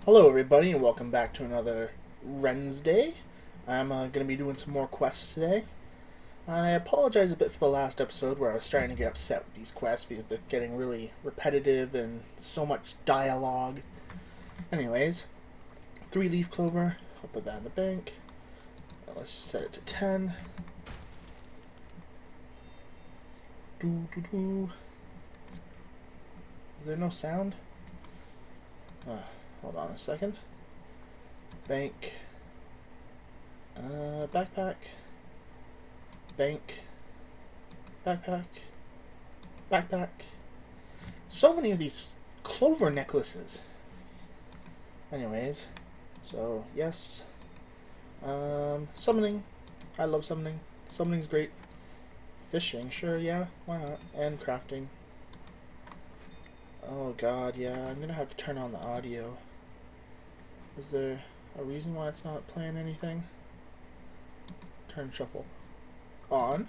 Hello everybody and welcome back to another Wednesday. I'm going to be doing some more quests today. I apologize a bit for the last episode where I was starting to get upset with these quests because they're getting really repetitive and so much dialogue. Anyways, 3-leaf clover, I'll put that in the bank. Let's just set it to 10. Is there no sound? Hold on a second. Bank. Backpack. Bank. Backpack. Backpack. So many of these clover necklaces. Anyways. So, yes. Summoning. I love summoning. Summoning's great. Fishing, sure, yeah. Why not? And crafting. Oh god, yeah. I'm gonna have to turn on the audio. Is there a reason why it's not playing anything? Turn shuffle on.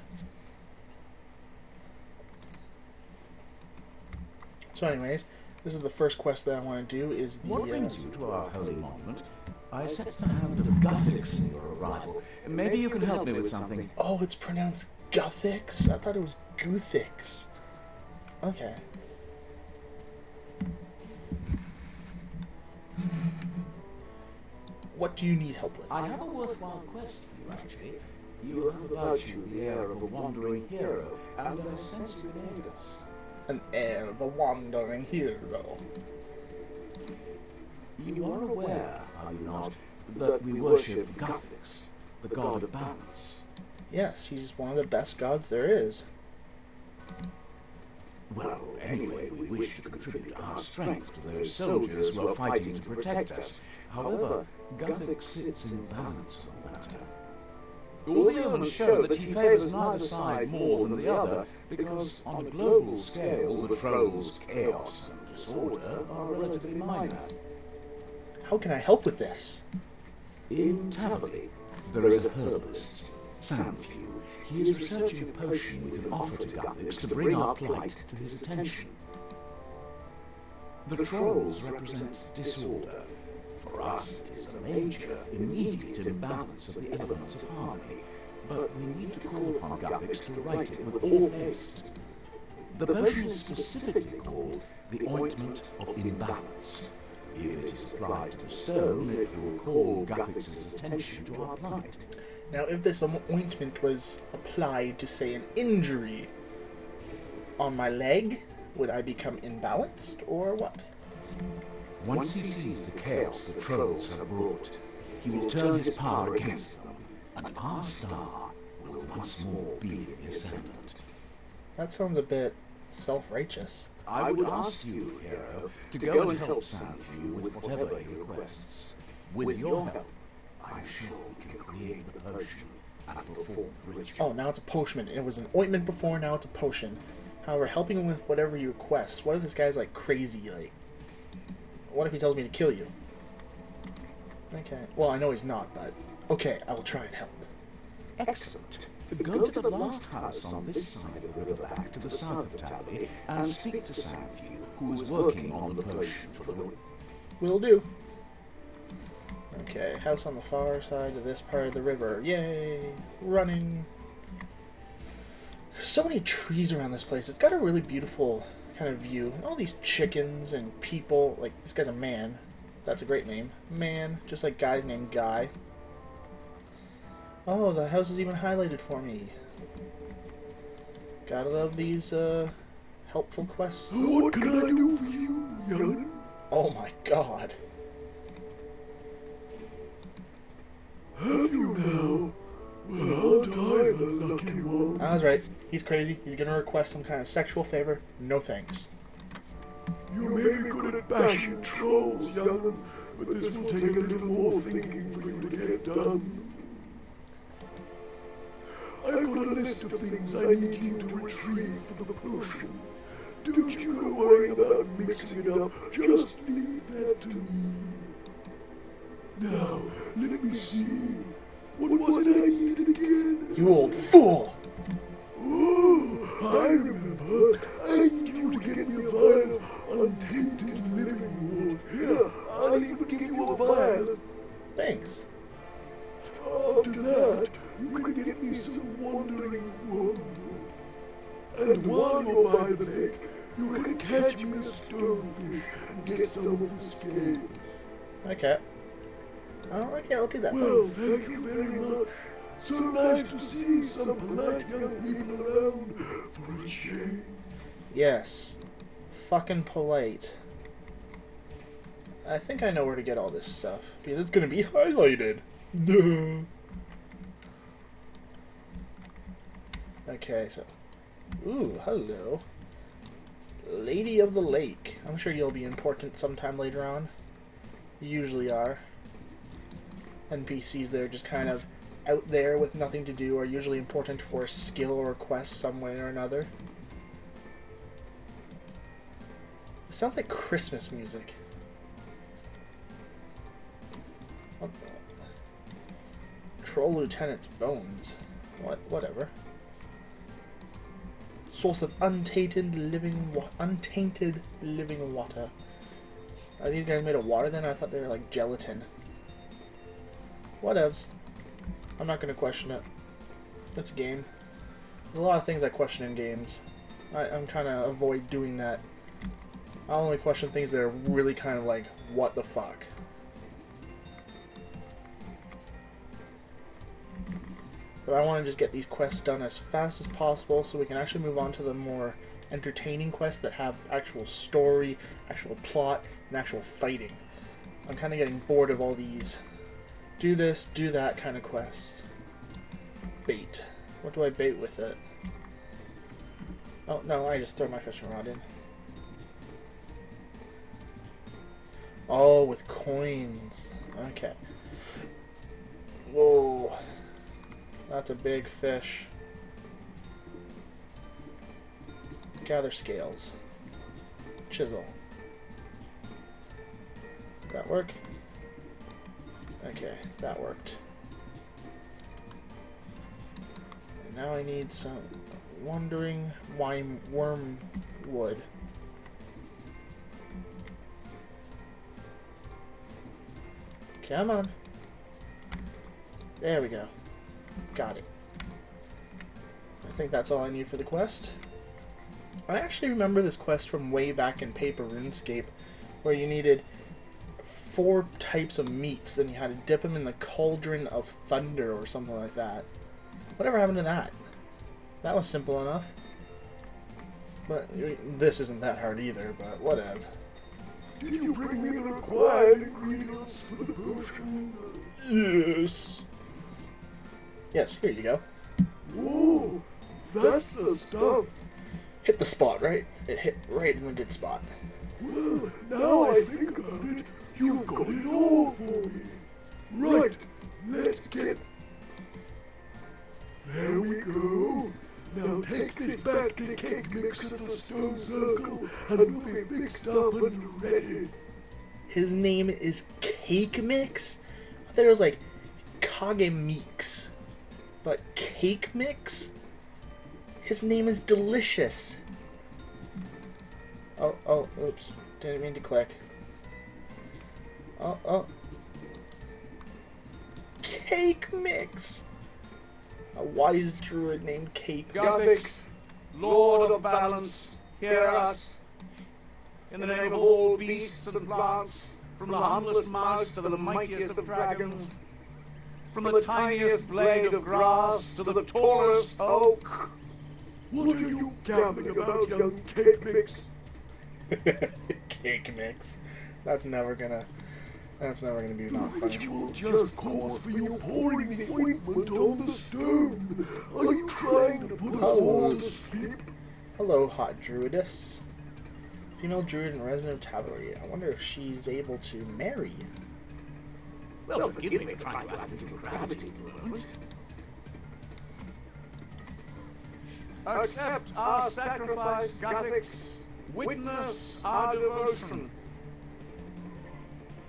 So anyways, this is the first quest that I want to do is the... What brings you to our holy monument? I sense the hand of Guthix in your arrival. Maybe you can help me with something. Oh, it's pronounced Guthix? I thought it was Guthix. Okay. What do you need help with? I have a worthwhile quest for you, actually. You have about you the air of a wandering hero, and I sense you can aid us. An air of a wandering hero. You are aware, are you not, that we worship Guthix, the god of balance? Yes, he's one of the best gods there is. Well, anyway, we wish to contribute our strength to those soldiers who are fighting to protect us. However, Guthix sits in balance on the matter. All the omens show that he favours neither side more than the other, because on a global scale, the trolls' chaos and disorder are relatively minor. How can I help with this? In Taverley, there is a herbalist, Sanfew. He is researching a potion we can offer to Guthix to bring our plight to his attention. The trolls represent disorder. For us, it is a major, immediate imbalance of the elements of harmony, but we need to call upon Guthix to right it with all haste. The potion is specifically called the Ointment of Imbalance. If it is applied to the stone, it will call Guthix's attention to our plight. Now, if this ointment was applied to, say, an injury on my leg, would I become imbalanced, or what? Once he sees the chaos the trolls have brought, he will turn his power against them, and our star will once more be the ascendant. That sounds a bit self-righteous. I would ask you, hero, to go and help Sanfew with whatever he requests. With your help, I'm sure we can create the potion and perform the ritual. Oh, now it's a potion. It was an ointment before, now it's a potion. However, helping him with whatever he requests. What if this guy's like crazy, like... What if he tells me to kill you? Okay. Well, I know he's not, but... Okay, I will try and help. Excellent. Go to the last house on this side of the river back to the south of Taverley and speak to Sanfew, who is working on the potion for the... Will do. Okay, house on the far side of this part of the river. Yay! Running! There's so many trees around this place. It's got a really beautiful kind of view. And all these chickens and people. Like, this guy's a man. That's a great name. Man. Just like guys named Guy. Oh, the house is even highlighted for me. Gotta love these, helpful quests. What can I do for you, young? Oh my god. Have you now? Well, aren't I the lucky one? I was right. He's crazy. He's gonna request some kind of sexual favor. No thanks. You may be good at bashing trolls, young, but this will take a little more thinking for you to get done. I've got a list of things I need you to retrieve for the potion. Don't you go worrying about mixing it up. Just leave that to me. Now, let me see. What was it I needed again? You old fool! Oh, I remember. I need you to get me a vial of untainted living water. Here, I'll I'll even give you a vial. Thanks. After that, you can get me some wandering wormwood. And while you're by the lake, you can catch me a stonefish and get some of the scales. Okay. Oh, okay, I'll do that. Well, thank you very much. So nice to see some polite young people around for a change. Yes. Fucking polite. I think I know where to get all this stuff. Because it's gonna be highlighted. Duh. Okay, so... Ooh, hello. Lady of the Lake. I'm sure you'll be important sometime later on. You usually are. NPCs that are just kind of out there with nothing to do are usually important for a skill or quest some way or another. It sounds like Christmas music. What the? Troll Lieutenant's bones. Whatever. Source of untainted living water. Are these guys made of water then? I thought they were like gelatin. Whatevs. I'm not going to question it. It's a game. There's a lot of things I question in games. I'm trying to avoid doing that. I only question things that are really kind of like, what the fuck? But I want to just get these quests done as fast as possible so we can actually move on to the more entertaining quests that have actual story, actual plot, and actual fighting. I'm kind of getting bored of all these do this, do that kind of quests. Bait. What do I bait with it? Oh, no, I just throw my fishing rod in. Oh, with coins. Okay. Whoa. That's a big fish. Gather scales. Chisel. Did that work? Okay, that worked. And now I need some wandering wormwood. Come on. There we go. Got it. I think that's all I need for the quest. I actually remember this quest from way back in paper RuneScape, where you needed 4 types of meats, then you had to dip them in the cauldron of thunder or something like that. Whatever happened to that? That was simple enough. But this isn't that hard either, but whatever. Did you bring me the required ingredients for the potion? Yes. Yes, here you go. Whoa, that's the stuff. Hit the spot, right? It hit right in the good spot. Well, now I think about it, you've got it all for me. Right, let's get... There we go. Now take this back to the cake mix at the stone circle, and we'll be mixed up and ready. His name is Cake Mix? I thought it was like Kage Mix. But Cake Mix? His name is Delicious. Oh, oops. Didn't mean to click. Oh. Cake Mix! A wise druid named Cake Mix. Guthix, Lord of Balance, hear us. In the name of all beasts and plants, from the humblest mouse to the mightiest of dragons, from the tiniest blade of grass to the tallest oak. What are you gabbing about, young cake mix? Cake Mix. That's never gonna be not The funny. ritual just calls for you pouring the ointment on the stone. Are you trying to put us all to sleep? Hello, hot druidess. Female druid and resident of Tavari. I wonder if she's able to marry. Well, forgive me for trying to add a little gravity to the moment. Accept our sacrifice, Guthix. Witness our devotion.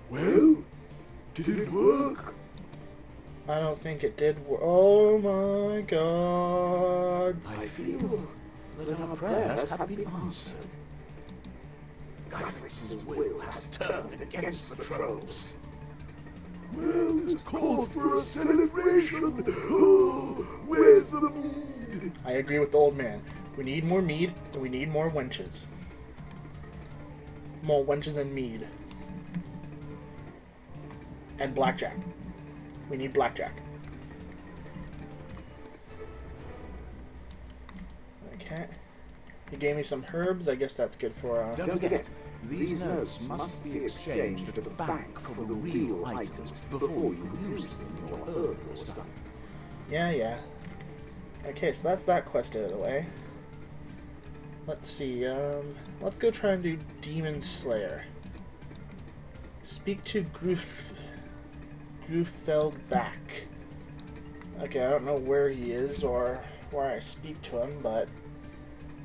Well, did it work? I don't think it did. Oh my god! I feel that our prayers have been answered. Guthix, Gavix's will has turned against the trolls. Well, this calls for a celebration. Oh, where's the mead? I agree with the old man. We need more mead, and we need more wenches. More wenches and mead. And blackjack. We need blackjack. Okay. He gave me some herbs. I guess that's good for... Don't forget, these notes must be exchanged at the bank for the real items before you use them in your herbalist stuff. Yeah. Okay, so that's that quest out of the way. Let's see, let's go try and do Demon Slayer. Speak to Grufeldback. Okay, I don't know where he is or where I speak to him, but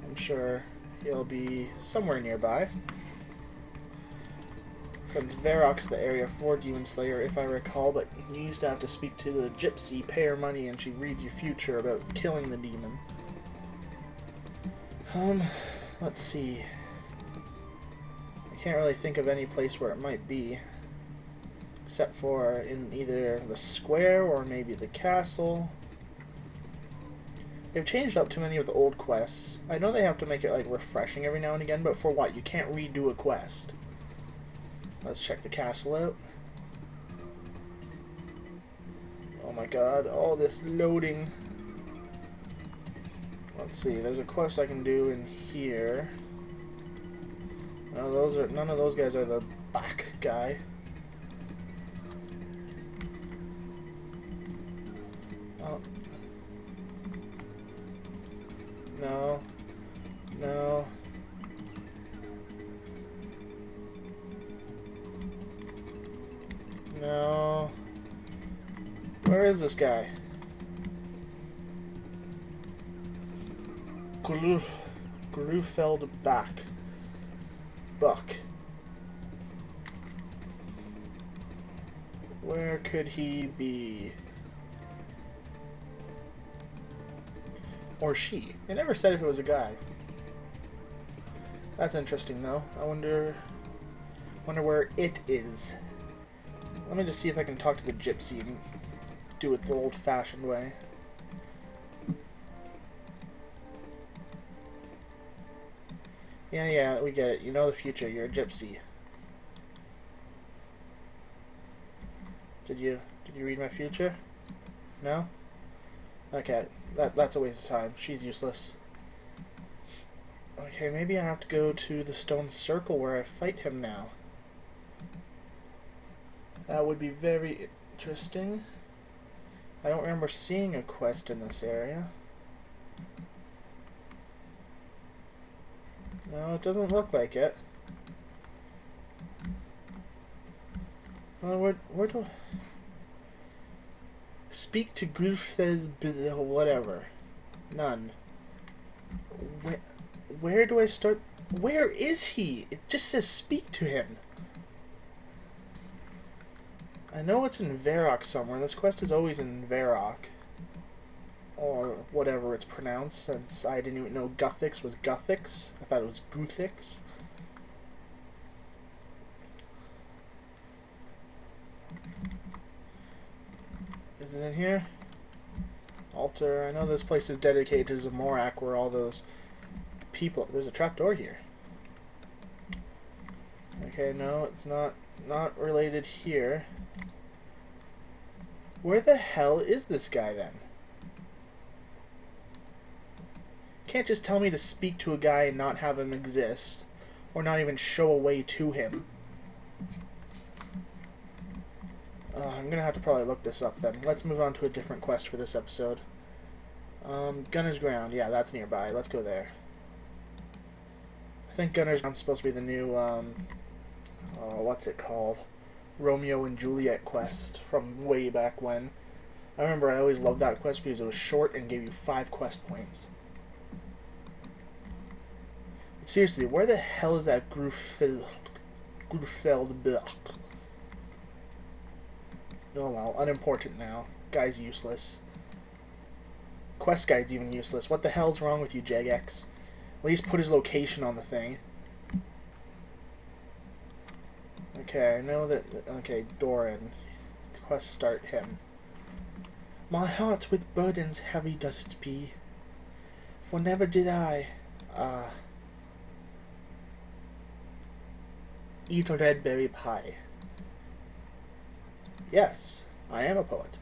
I'm sure he'll be somewhere nearby. Since Varrock's the area for Demon Slayer, if I recall, but you used to have to speak to the gypsy, pay her money, and she reads your future about killing the demon. Let's see. I can't really think of any place where it might be. Except for in either the square or maybe the castle. They've changed up too many of the old quests. I know they have to make it like refreshing every now and again, but for what? You can't redo a quest. Let's check the castle out. Oh my god, all this loading. Let's see, there's a quest I can do in here. No, none of those guys are the back guy. Oh. No. No. No. Where is this guy? Grufeldback. Buck. Where could he be? Or she. They never said if it was a guy. That's interesting though. I wonder where it is. Let me just see if I can talk to the gypsy and do it the old-fashioned way. Yeah, we get it. You know the future. You're a gypsy. Did you read my future? No? Okay, that's a waste of time. She's useless. Okay, maybe I have to go to the stone circle where I fight him now. That would be very interesting. I don't remember seeing a quest in this area. No, it doesn't look like it. Where do I... Speak to Grufeldback, whatever. None. Where do I start? Where is he? It just says speak to him. I know it's in Varrock somewhere. This quest is always in Varrock. Or whatever it's pronounced, since I didn't even know Guthix was Guthix. I thought it was Guthix. Is it in here? Altar. I know this place is dedicated to Zamorak, where all those people... There's a trapdoor here. Okay, no, it's not related here. Where the hell is this guy, then? Can't just tell me to speak to a guy and not have him exist. Or not even show a way to him. I'm gonna have to probably look this up then. Let's move on to a different quest for this episode. Gunner's Ground. Yeah, that's nearby. Let's go there. I think Gunner's Ground's supposed to be the new, what's it called? Romeo and Juliet quest from way back when. I remember I always loved that quest because it was short and gave you 5 quest points. But seriously, where the hell is that Grufeldback? Oh well, unimportant now. Guy's useless. Quest guide's even useless. What the hell's wrong with you, Jagex? At least put his location on the thing. Okay, I know that... Okay, Doran. Quest start him. My heart with burdens heavy does it be, for never did I, eat a red berry pie. Yes, I am a poet.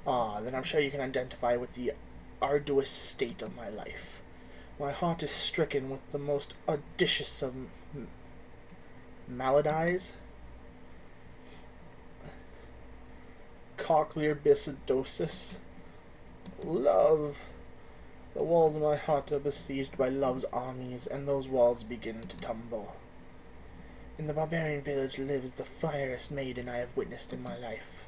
Then I'm sure you can identify with the arduous state of my life. My heart is stricken with the most audacious of maladies. Cochlear bisidosis. Love. The walls of my heart are besieged by love's armies, and those walls begin to tumble. In the barbarian village lives the fiercest maiden I have witnessed in my life.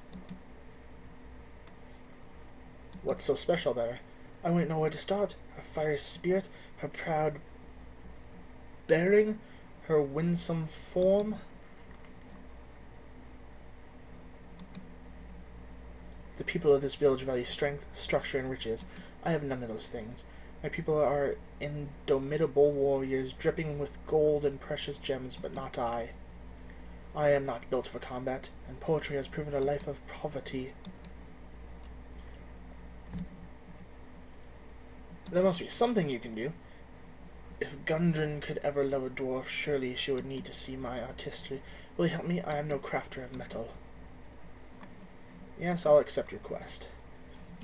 What's so special about her? I wouldn't know where to start. Her fiery spirit, her proud bearing, her winsome form. The people of this village value strength, structure, and riches. I have none of those things. My people are indomitable warriors, dripping with gold and precious gems, but not I. I am not built for combat, and poetry has proven a life of poverty. There must be something you can do. If Gundren could ever love a dwarf, surely she would need to see my artistry. Will you help me? I am no crafter of metal. Yes, I'll accept your quest.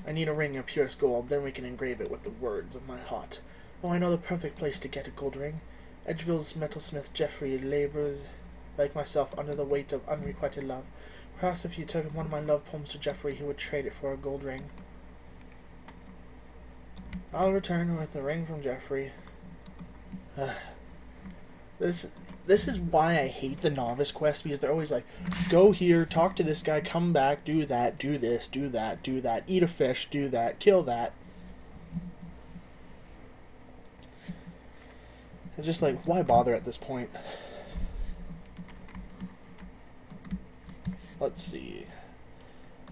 I need a ring of purest gold, then we can engrave it with the words of my heart. Oh, I know the perfect place to get a gold ring. Edgeville's metalsmith Geoffrey labors, like myself, under the weight of unrequited love. Perhaps if you took one of my love poems to Geoffrey, he would trade it for a gold ring. I'll return with the ring from Geoffrey. This is why I hate the novice quests, because they're always like, go here, talk to this guy, come back, do that, do this, do that, do that, eat a fish, do that, kill that. It's just like, why bother at this point? Let's see.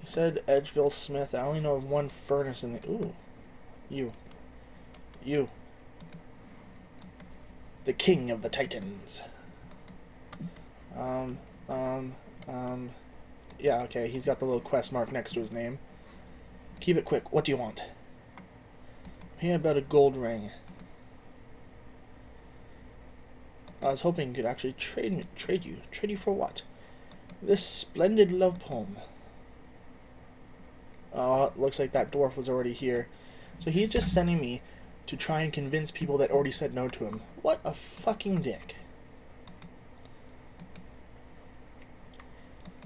He said Edgeville Smith. I only know of one furnace in the... Ooh. You. The king of the Titans. Yeah, okay, he's got the little quest mark next to his name. Keep it quick. What do you want? I'm here about a gold ring. I was hoping you could actually trade you. Trade you for what? This splendid love poem. Oh, it looks like that dwarf was already here. So he's just sending me to try and convince people that already said no to him. What a fucking dick.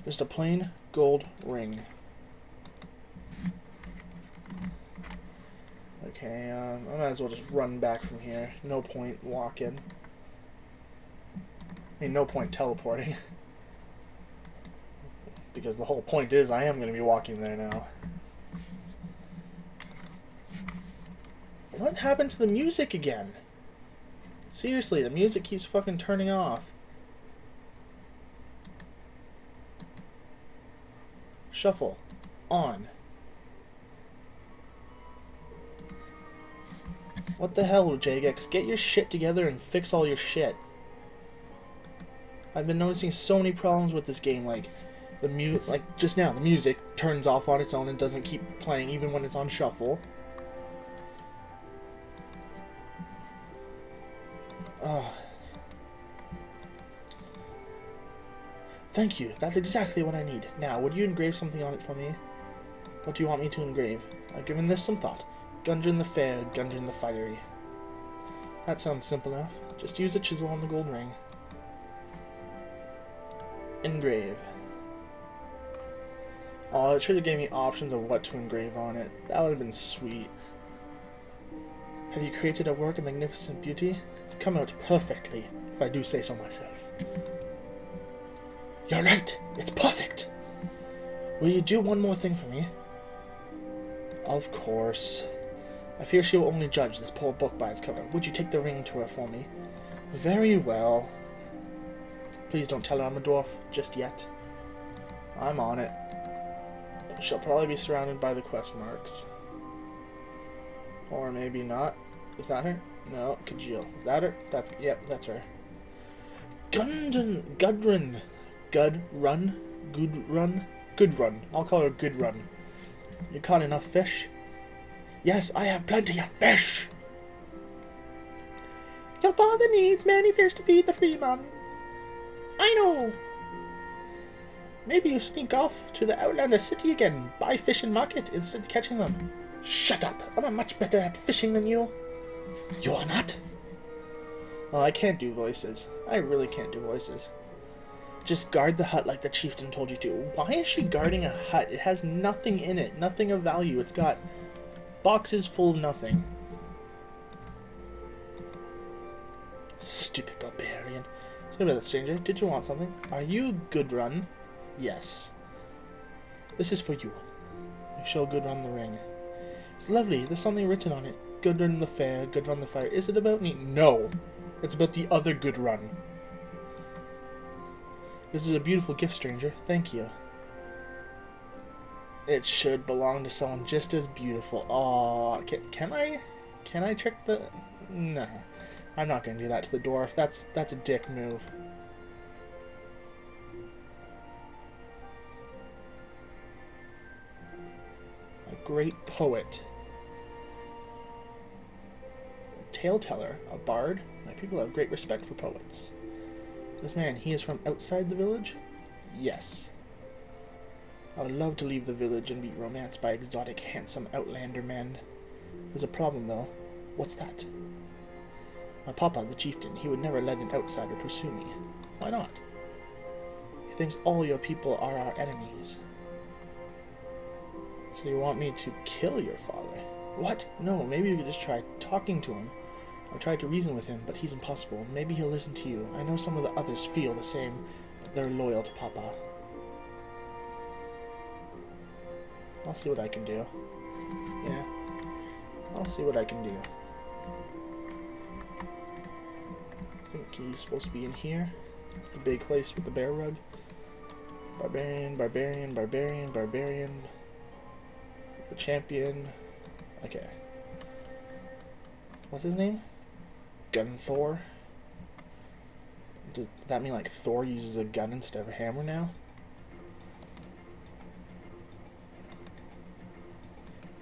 Just a plain gold ring. Okay, I might as well just run back from here. No point walking. I mean, no point teleporting. Because the whole point is I am going to be walking there now. What happened to the music again? Seriously, the music keeps fucking turning off. Shuffle. On. What the hell, Jagex? Get your shit together and fix all your shit. I've been noticing so many problems with this game, like just now, the music turns off on its own and doesn't keep playing even when it's on shuffle. Oh. Thank you. That's exactly what I need. Now, would you engrave something on it for me? What do you want me to engrave? I've given this some thought. Gundren the Fair, Gundren the Fiery. That sounds simple enough. Just use a chisel on the gold ring. Engrave. Oh, it should have gave me options of what to engrave on it. That would have been sweet. Have you created a work of magnificent beauty? It's come out perfectly, if I do say so myself. You're right! It's perfect! Will you do one more thing for me? Of course. I fear she will only judge this poor book by its cover. Would you take the ring to her for me? Very well. Please don't tell her I'm a dwarf just yet. I'm on it. She'll probably be surrounded by the quest marks. Or maybe not. Is that her? No, Kajil. Is that her? Yep, that's her. Gudrun! Good run? Good run? Good run. I'll call her Good Run. You caught enough fish? Yes, I have plenty of fish! Your father needs many fish to feed the freeman. I know! Maybe you sneak off to the Outlander city again, buy fish in market instead of catching them. Shut up! I'm much better at fishing than you. You are not? Oh, I can't do voices. I really can't do voices. Just guard the hut like the chieftain told you to. Why is she guarding a hut? It has nothing in it. Nothing of value. It's got boxes full of nothing. Stupid barbarian. Sorry about that, stranger. Did you want something? Are you Good Run? Yes. This is for you. You shall Good Run the ring. It's lovely. There's something written on it. Good Run the fair, Good Run the fire. Is it about me? No. It's about the other Good Run. This is a beautiful gift, stranger. Thank you. It should belong to someone just as beautiful. Aw, can I trick the... Nah. I'm not going to do that to the dwarf. That's a dick move. A great poet. A tale-teller. A bard. My people have great respect for poets. This man, he is from outside the village? Yes. I would love to leave the village and be romanced by exotic, handsome Outlander men. There's a problem, though. What's that? My papa, the chieftain, he would never let an outsider pursue me. Why not? He thinks all your people are our enemies. So you want me to kill your father? What? No, maybe we could just try talking to him. I tried to reason with him, but he's impossible. Maybe he'll listen to you. I know some of the others feel the same, but they're loyal to Papa. I'll see what I can do. Yeah. I'll see what I can do. I think he's supposed to be in here. The big place with the bear rug. Barbarian, barbarian, barbarian, barbarian. The champion. Okay. What's his name? Gunthor? Does that mean like Thor uses a gun instead of a hammer now?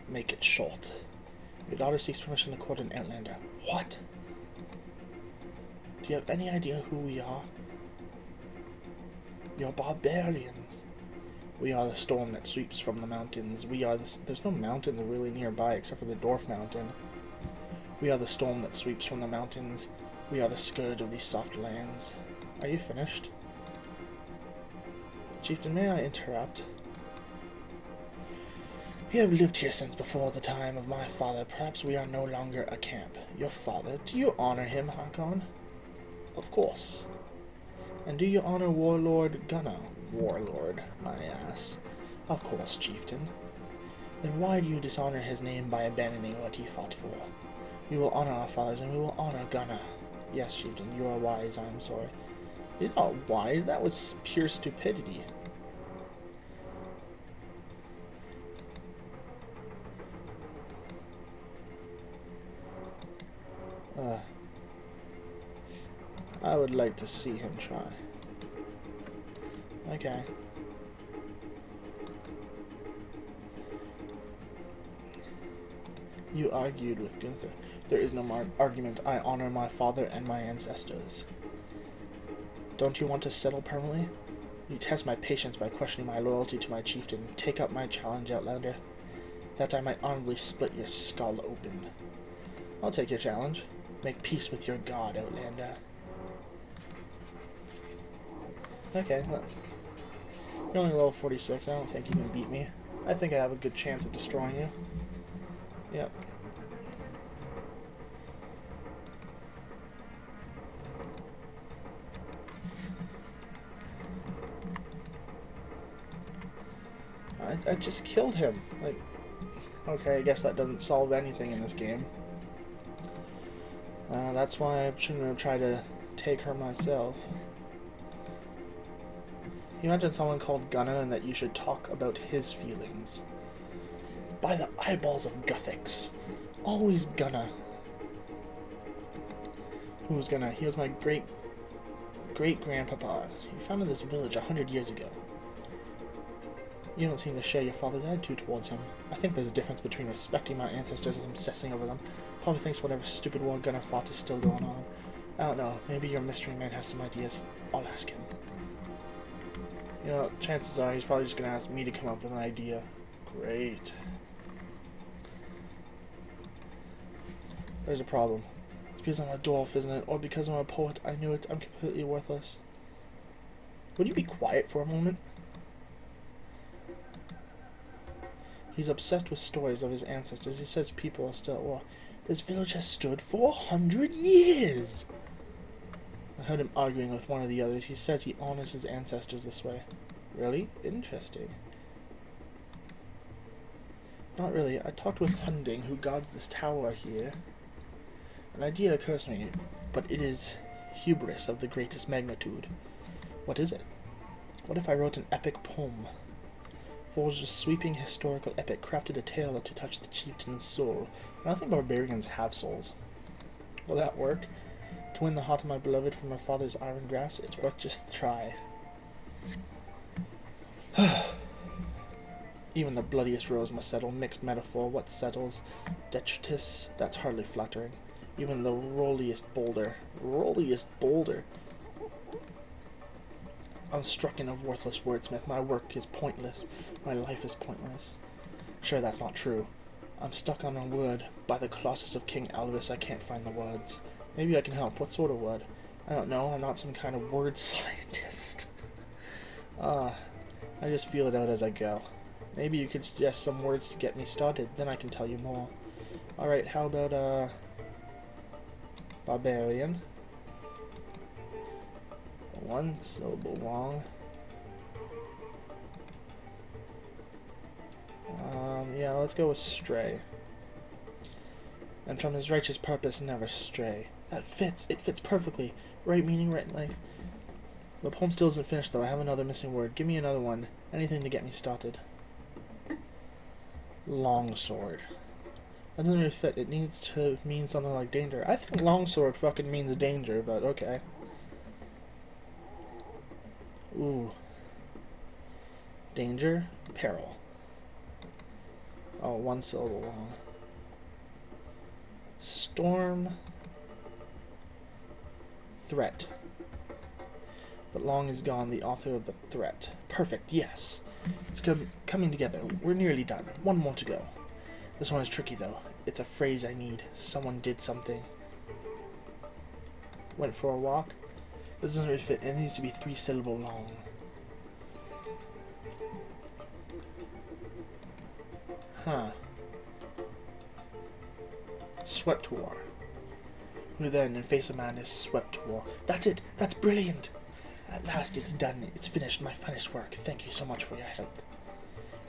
Make it short. Your daughter seeks permission to court an Outlander. What? Do you have any idea who we are? You're barbarians. We are the storm that sweeps from the mountains. We are the... There's no mountains really nearby except for the Dwarf Mountain. We are the storm that sweeps from the mountains. We are the scourge of these soft lands. Are you finished? Chieftain, may I interrupt? We have lived here since before the time of my father. Perhaps we are no longer a camp. Your father, do you honor him, Hakon? Of course. And do you honor Warlord Gunnar? Warlord, my ass. Of course, chieftain. Then why do you dishonor his name by abandoning what he fought for? We will honor our fathers, and we will honor Gunnar. Yes, chieftain, you are wise, I am sorry. He's not wise, that was pure stupidity. I would like to see him try. Okay. You argued with Gunther. There is no argument. I honor my father and my ancestors. Don't you want to settle permanently? You test my patience by questioning my loyalty to my chieftain. Take up my challenge, Outlander. That I might honorably split your skull open. I'll take your challenge. Make peace with your god, Outlander. Okay, look. You're only level 46. I don't think you can beat me. I think I have a good chance of destroying you. Yep. I just killed him. Like, okay, I guess that doesn't solve anything in this game. That's why I shouldn't have tried to take her myself. You mentioned someone called Gunnar and that you should talk about his feelings. By the eyeballs of Guthix. Always Gunnar. Who's Gunnar? He was my great great-grandpapa. You founded this village 100 years ago. You don't seem to share your father's attitude towards him. I think there's a difference between respecting my ancestors and obsessing over them. Probably thinks whatever stupid war Gunnar fought is still going on. I don't know. Maybe your mystery man has some ideas. I'll ask him. You know, chances are he's probably just going to ask me to come up with an idea. Great. There's a problem. It's because I'm a dwarf, isn't it? Or because I'm a poet. I knew it. I'm completely worthless. Would you be quiet for a moment? He's obsessed with stories of his ancestors. He says people are still at war. This village has stood for 100 years! I heard him arguing with one of the others. He says he honors his ancestors this way. Really? Interesting. Not really. I talked with Hunding, who guards this tower here. An idea occurs to me, but it is hubris of the greatest magnitude. What is it? What if I wrote an epic poem? Forged a sweeping historical epic, crafted a tale to touch the chieftain's soul. I don't think barbarians have souls. Will that work? To win the heart of my beloved from her father's iron grasp, it's worth just the try. Even the bloodiest rose must settle. Mixed metaphor, what settles? Detritus, that's hardly flattering. Even the rolliest boulder. I'm stricken of worthless wordsmith. My work is pointless. My life is pointless. Sure, that's not true. I'm stuck on a word. By the Colossus of King Alvis, I can't find the words. Maybe I can help. What sort of word? I don't know. I'm not some kind of word scientist. I just feel it out as I go. Maybe you could suggest some words to get me started. Then I can tell you more. Alright, how about, barbarian? One syllable long. Yeah, let's go with stray. And from his righteous purpose never stray. That fits. It fits perfectly. Right meaning, right like. The poem still isn't finished though. I have another missing word. Give me another one. Anything to get me started. Longsword. That doesn't really fit. It needs to mean something like danger. I think longsword fucking means danger, but okay. Ooh. Danger. Peril. Oh, one syllable long. Storm. Threat. But long is gone, the author of the threat. Perfect, yes. It's coming together. We're nearly done. One more to go. This one is tricky, though. It's a phrase I need. Someone did something. Went for a walk. This doesn't really fit. It needs to be 3 syllable long. Huh. Swept to war. Who then, in face of madness, swept to war. That's it! That's brilliant! At last it's done. It's finished. My finished work. Thank you so much for your help.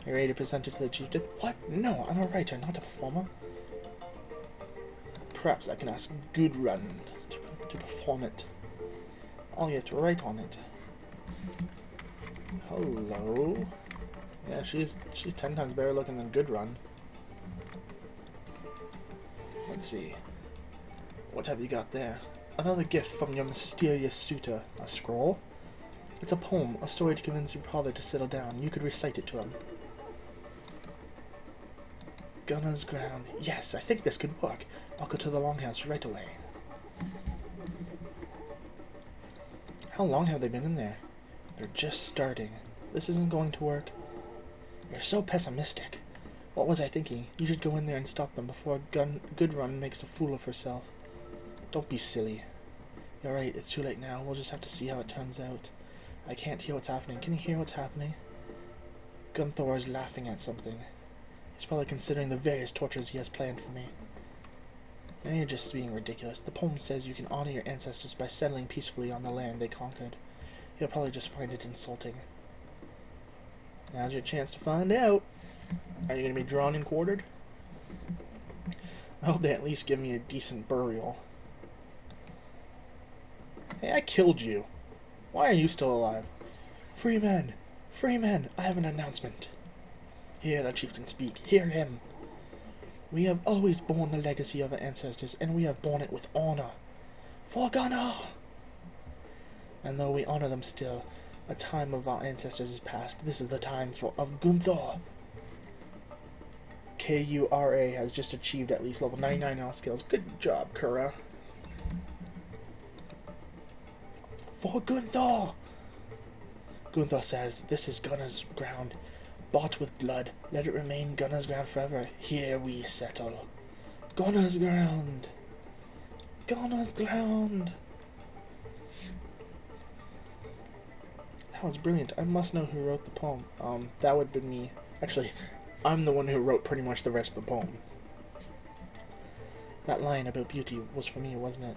You ready to present it to the chieftain? What? No, I'm a writer, not a performer. Perhaps I can ask Gudrun to perform it. I'll get to write on it. Hello. Yeah, she's 10 times better looking than Gudrun. Let's see. What have you got there? Another gift from your mysterious suitor. A scroll? It's a poem, a story to convince your father to settle down. You could recite it to him. Gunner's ground. Yes, I think this could work. I'll go to the longhouse right away. How long have they been in there? They're just starting. This isn't going to work. You're so pessimistic. What was I thinking? You should go in there and stop them before Gudrun makes a fool of herself. Don't be silly. You're right, it's too late now. We'll just have to see how it turns out. I can't hear what's happening. Can you hear what's happening? Gunthor is laughing at something. He's probably considering the various tortures he has planned for me. Now you're just being ridiculous. The poem says you can honor your ancestors by settling peacefully on the land they conquered. You'll probably just find it insulting. Now's your chance to find out. Are you going to be drawn and quartered? I hope they at least give me a decent burial. Hey, I killed you. Why are you still alive? Free men! Free men! I have an announcement. Hear the chieftain speak. Hear him. We have always borne the legacy of our ancestors, and we have borne it with honor. For Gunnar! And though we honor them still, a time of our ancestors is past. This is the time of Gunther. Kura has just achieved at least level 99 in all skills. Good job, Kura. For Gunther! Gunther says, this is Gunnar's ground, bought with blood. Let it remain Gunnar's ground forever. Here we settle. Gunnar's ground! Gunnar's ground! That was brilliant. I must know who wrote the poem. That would have been me. Actually, I'm the one who wrote pretty much the rest of the poem. That line about beauty was for me, wasn't it?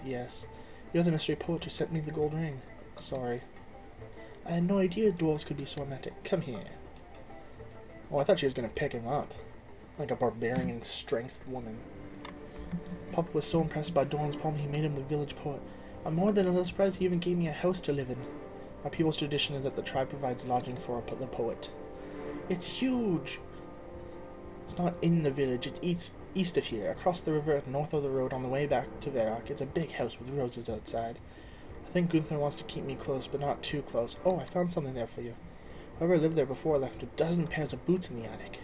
Yes. You're the mystery poet who sent me the gold ring. Sorry. I had no idea dwarves could be so romantic. Come here. Oh, I thought she was going to pick him up. Like a barbarian strength woman. Papa was so impressed by Dorn's poem he made him the village poet. I'm more than a little surprised he even gave me a house to live in. Our people's tradition is that the tribe provides lodging for the poet. It's huge! It's not in the village, it's east of here, across the river and north of the road on the way back to Varrock. It's a big house with roses outside. I think Gunther wants to keep me close, but not too close. Oh, I found something there for you. Whoever lived there before left a dozen pairs of boots in the attic.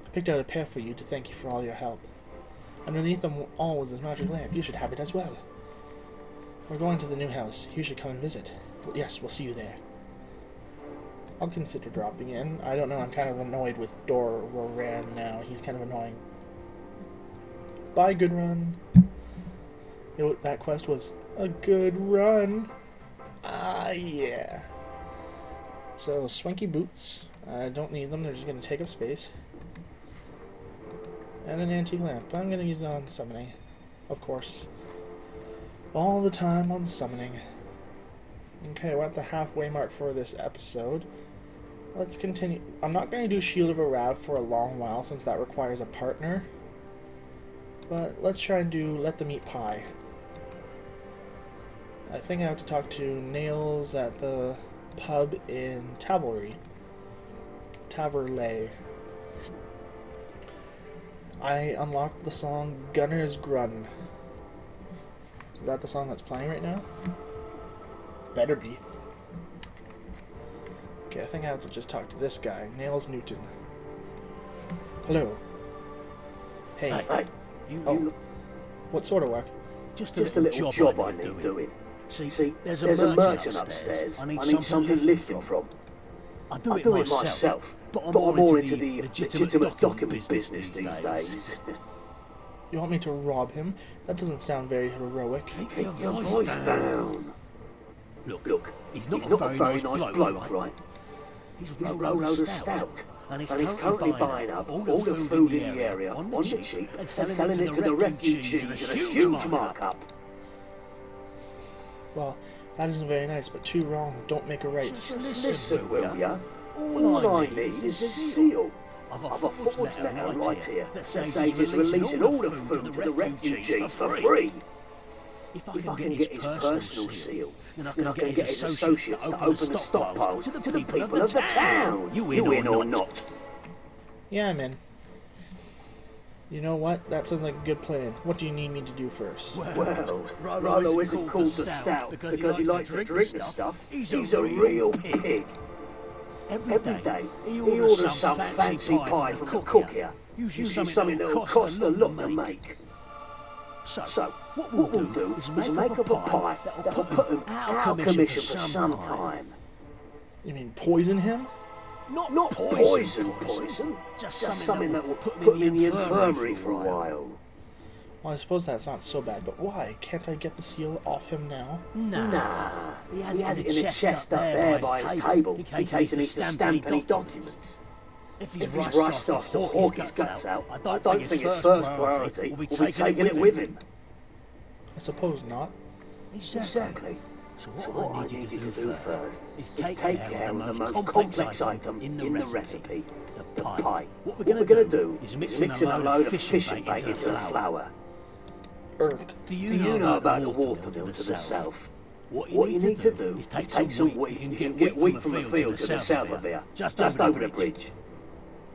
I picked out a pair for you to thank you for all your help. Underneath them all was this magic lamp. You should have it as well. We're going to the new house. You should come and visit. Well, yes, we'll see you there. I'll consider dropping in. I don't know, I'm kind of annoyed with Doran now. He's kind of annoying. Bye, good run. That quest was a good run. Ah, yeah. So, swanky boots. I don't need them, they're just going to take up space. And an antique lamp. I'm going to use it on summoning. Of course. All the time on summoning. Okay, we're at the halfway mark for this episode. Let's continue. I'm not going to do Shield of a Rav for a long while, since that requires a partner. But let's try and do Let Them Eat Pie. I think I have to talk to Nails at the pub in Taverley. I unlocked the song Gunner's Grun. Is that the song that's playing right now? Better be. Okay, I think I have to just talk to this guy, Nails Newton. Hello. Hey. Hey. You what sort of work? Just a little job I need doing. See, there's a merchant upstairs. I need something lifting from. I do it myself, but I'm more into the legitimate document business these days. You want me to rob him? That doesn't sound very heroic. Keep your voice down. Look, he's not a very nice bloke, right? He's a road of stout, and he's currently buying up all the food in the area on the cheap and selling it to the refugees at a huge markup. Well, that isn't very nice, but two wrongs don't make a right. Listen, will ya? All I need is a seal. I've a forged letter right here that says he's releasing all the food to the refugees for free. If I can get his personal seal, then I can get his associates to open the stockpile to the people of the town. You in or not? Yeah, I'm in. You know what? That sounds like a good plan. What do you need me to do first? Well, Rollo isn't called the Stout because he likes to drink the stuff. He's a real pig. Every day, he orders some fancy pie from the cook here. Usually something that will cost a lot to make. So, what we'll do is make up a pie that'll put him out of commission for some time. You mean poison him? Not poison. Just something that will put him in the infirmary for a while. Well, I suppose that's not so bad, but why? Can't I get the seal off him now? Nah. He has it in a chest up there by his table, in case he needs to stamp any documents. If he's rushed off to hawk his guts out, I don't think his first priority will be taking it with him. I suppose not. Exactly. So what I need you to do first is take care of the most complex item in the recipe, the pie. What we're going to do is mix in a load of fishing bait into the flour. Do you know about the water mill to the south? What you need to do is take some wheat. You can get wheat from a field to the south of here, just over the bridge.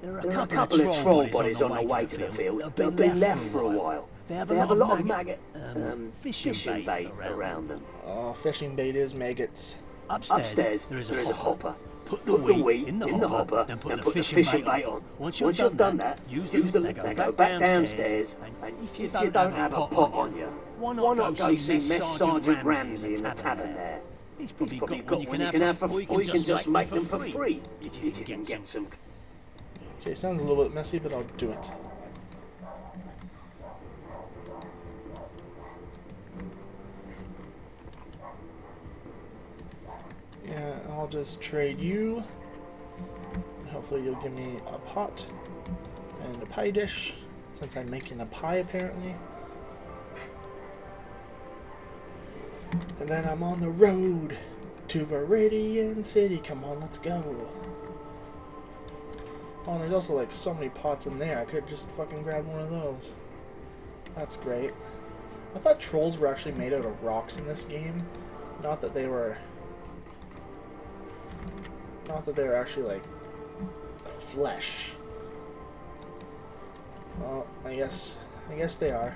There are a couple of troll bodies on the way to the field that have been left for a while. They have They a have a lot lot of of maggot, maggot fishing bait around them. Oh, fishing bait is maggots. Upstairs, there is a hopper. Put the wheat in the hopper, then put the fishing bait on. Once you've done that, use the they go back downstairs. And if you don't have a pot on you, why not go see Mess Sergeant Ramsay in the tavern there? He's probably got one you can have, or you can just make them for free if you can get some. Okay, sounds a little bit messy, but I'll do it. Yeah, I'll just trade you. Hopefully you'll give me a pot and a pie dish, since I'm making a pie apparently. And then I'm on the road to Viridian City. Come on, let's go. Oh, and there's also like so many pots in there. I could just fucking grab one of those. That's great. I thought trolls were actually made out of rocks in this game. Not that they were actually like flesh. Well, I guess they are,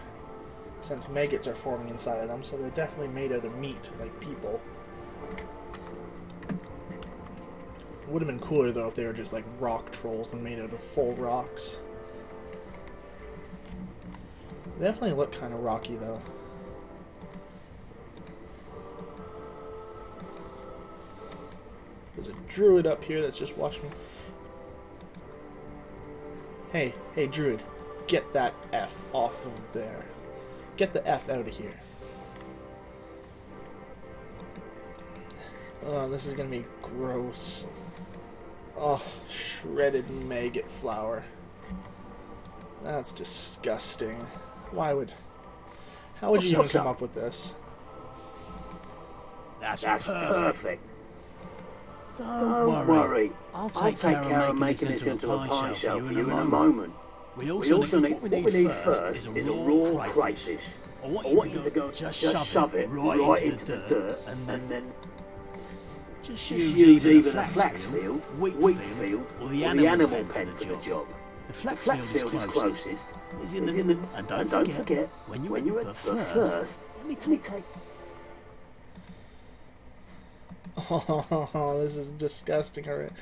since maggots are forming inside of them, so they're definitely made out of meat, like people. Would have been cooler though if they were just like rock trolls and made out of full rocks. They definitely look kind of rocky though. There's a druid up here that's just watching. Hey, druid, get that F off of there. Get the F out of here. Oh, this is gonna be gross. Oh, shredded maggot flour. That's disgusting. How would you even come up with this? That's perfect. Don't worry. I'll take care of making this into a pie shell for you in a moment. We also need, what we need first is a raw crayfish. I want you to go just shove it right into the dirt and then just use either the flax field, wheat field, or the animal pen for the job. The flax field is closest. And don't forget, when you're at the first, let me take. Oh, this is disgusting already.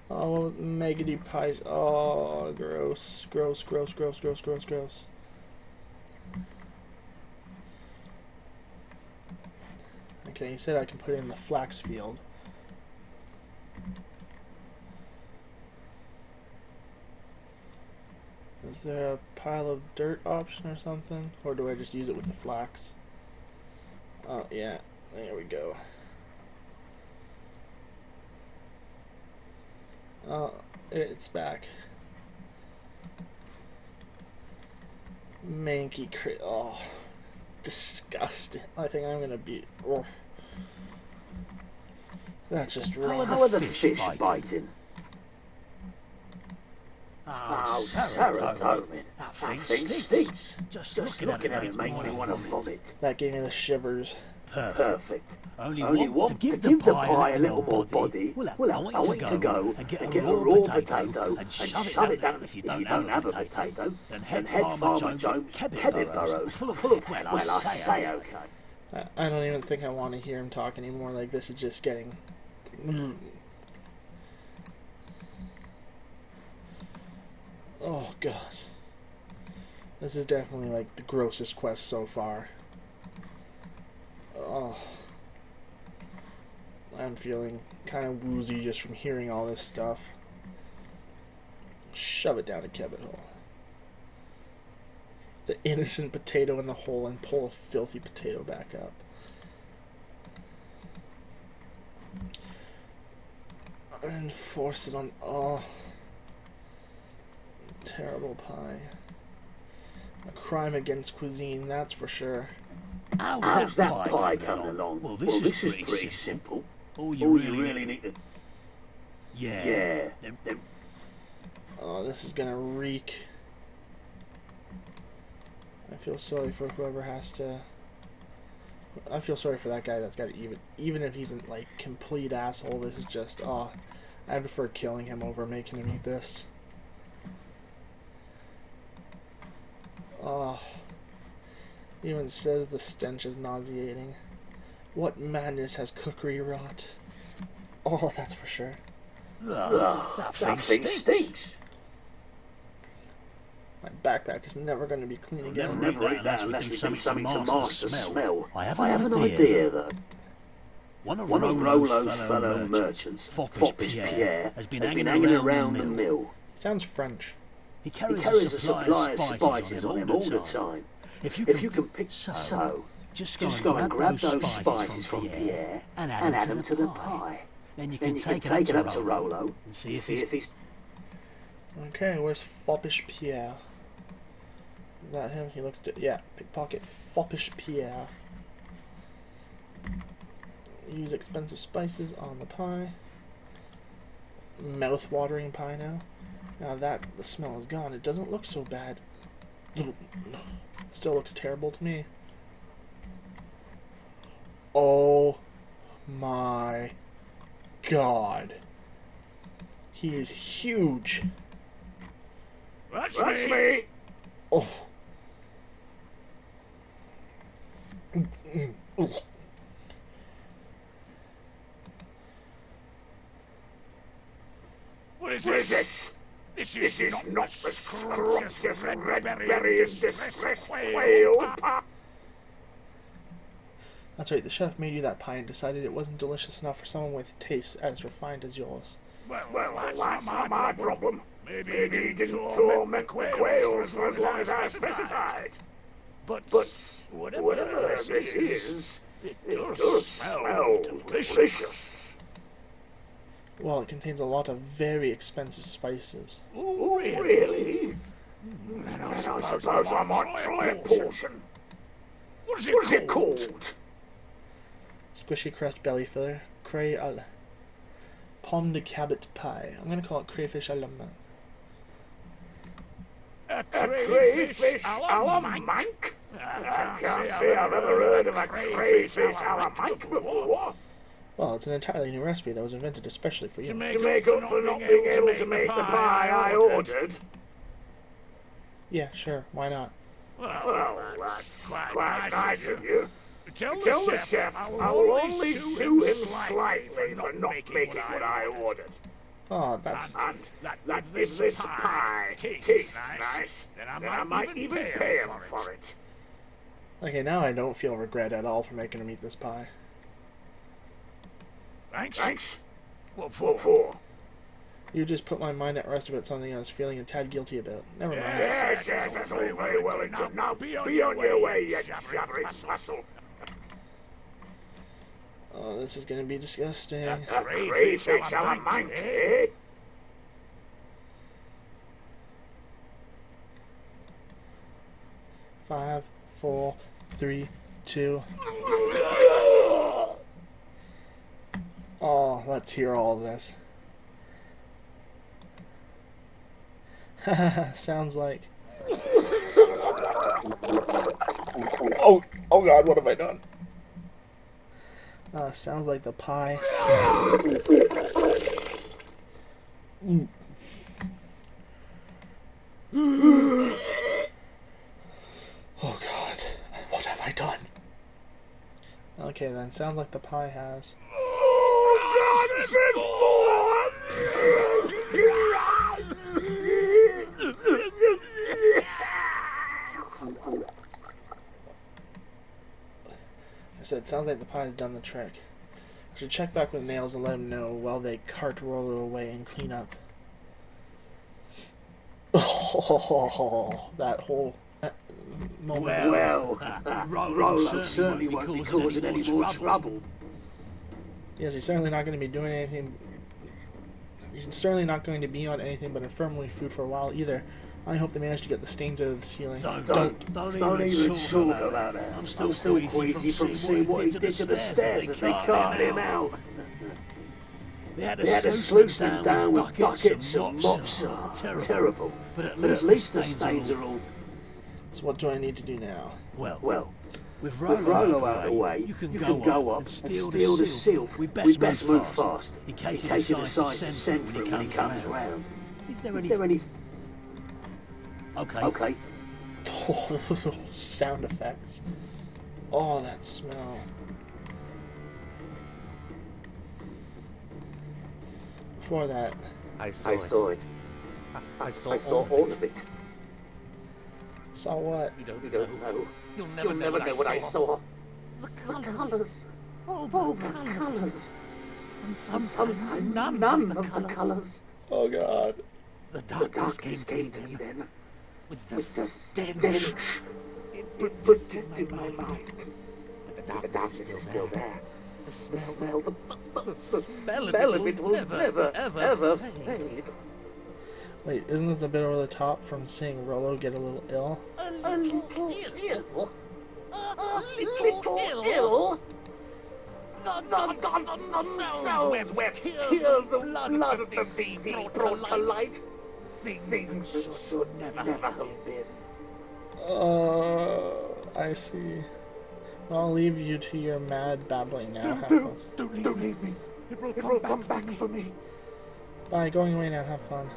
Oh, maggoty pies. Oh, gross. Gross. Okay, you said I can put it in the flax field. Is there a pile of dirt option or something? Or do I just use it with the flax? Oh, yeah. There we go. Oh, it's back. Manky crit. Oh, disgusting. I think I'm gonna be. Oh. That's just wrong. How are the fish biting? Oh, serotonin. That thing stinks. Just looking at it makes me want to vomit. That gave me the shivers. Perfect. Only want to give the pie a little more body. Well, I want you to go and get a raw potato and shove it down. If you don't have a potato, then head Farmer Jones' kebbit burrows full of, well, I say okay. I don't even think I want to hear him talk anymore. Like, this is just getting. Oh, God. This is definitely, like, the grossest quest so far. Oh. I'm feeling kind of woozy just from hearing all this stuff. Shove it down a kebbit hole. The innocent potato in the hole and pull a filthy potato back up. And force it on. Oh. Terrible pie. A crime against cuisine, that's for sure. How's that pie coming along? Well, this is pretty simple. All you really need to. Yeah. Oh, this is gonna reek. I feel sorry for whoever has to. I feel sorry for that guy that's got to even if he's a like complete asshole. This is just I prefer killing him over making him eat this. Oh, Even says the stench is nauseating. What madness has cookery wrought? Oh, that's for sure. That thing stinks. My backpack is never going to be clean again. Never eat that unless we do something to mask the smell. I have an idea, though. One of Rollo's fellow merchants, Foppish Pierre, has been hanging around the mill. Sounds French. He carries a supply of spices on him all the time. If you can pick just go and grab those spices from Pierre and add them to the pie. Then you can take it up to Rollo and see if he's... Okay, where's Foppish Pierre? Is that him? He looks... yeah, pickpocket Foppish Pierre. Use expensive spices on the pie. Mouth-watering pie now. Now that the smell is gone, it doesn't look so bad. It still looks terrible to me. Oh my god. He is huge. That's me. Oh. What is this? This is not the scrumptious and red-berry and distressed quail pie. That's right, the chef made you that pie and decided it wasn't delicious enough for someone with tastes as refined as yours. Well, that's not my problem. Maybe he didn't torment the quails for as long as I specified. But whatever this is, it does smell delicious. Well, it contains a lot of very expensive spices. Oh, really? Then I suppose I might try a portion. What is it called? Squishy crust belly filler, cray à la pomme de cabot pie. I'm gonna call it crayfish à la menthe. A crayfish a la menthe? I can't say I've ever heard of a crayfish a la menthe before. Well, it's an entirely new recipe that was invented especially for you. To make up for not being able to make the pie I ordered. Yeah, sure, why not? Well, that's quite nice of you. Tell the chef I will only sue him slightly for not making what I ordered. Oh, that's... And that if this pie tastes nice, then I might even pay him for it. Okay, now I don't feel regret at all for making him eat this pie. Thanks. What for? You just put my mind at rest about something I was feeling a tad guilty about. Never mind. Yes, that's all very well and good. Now be on your way, you jabbering fossil. Oh, this is gonna be disgusting. A crayfish a la menthe, eh? Five, 4, 3, 2. Oh, let's hear all this. Sounds like... Oh god, what have I done? Sounds like the pie. Oh god, what have I done? Okay then, sounds like the pie has... Oh god, there's I said, sounds like the pie's done the trick. I should check back with Nails and let him know while they cart Rollo away and clean up. Oh, that whole moment. Well, Rollo certainly won't be causing any more trouble. Yes, he's certainly not going to be doing anything. He's certainly not going to be on anything but infirmary food for a while either. I hope they manage to get the stains out of the ceiling. Don't even talk about that. I'm still queasy from seeing what he did to the stairs as they carted him out. They had to sluice him down with buckets and mops. Terrible. But at least the stains are all... So what do I need to do now? Well, with Rollo out of the way, you can go up and steal the seal. We best move fast, in case he decides to send for it when he comes around. Is there any... Okay. Oh, sound effects. Oh, that smell. Before that, I saw it. I saw all of it. saw what? You don't know. You'll never know what I saw. The colours. All the colours. And sometimes none of the colours. Oh God. The darkness came to me then. With the stench. It put in my mind. But the darkness is still there. The smell of it will never, ever fade. Wait, isn't this a bit over the top from seeing Rollo get a little ill? A little ill? A little ill? The cells where tears of blood of these brought to light. Things that should never have been. I see. I'll leave you to your mad babbling now. Have fun. Don't leave me. It will come back for me. Bye, going away now. Have fun.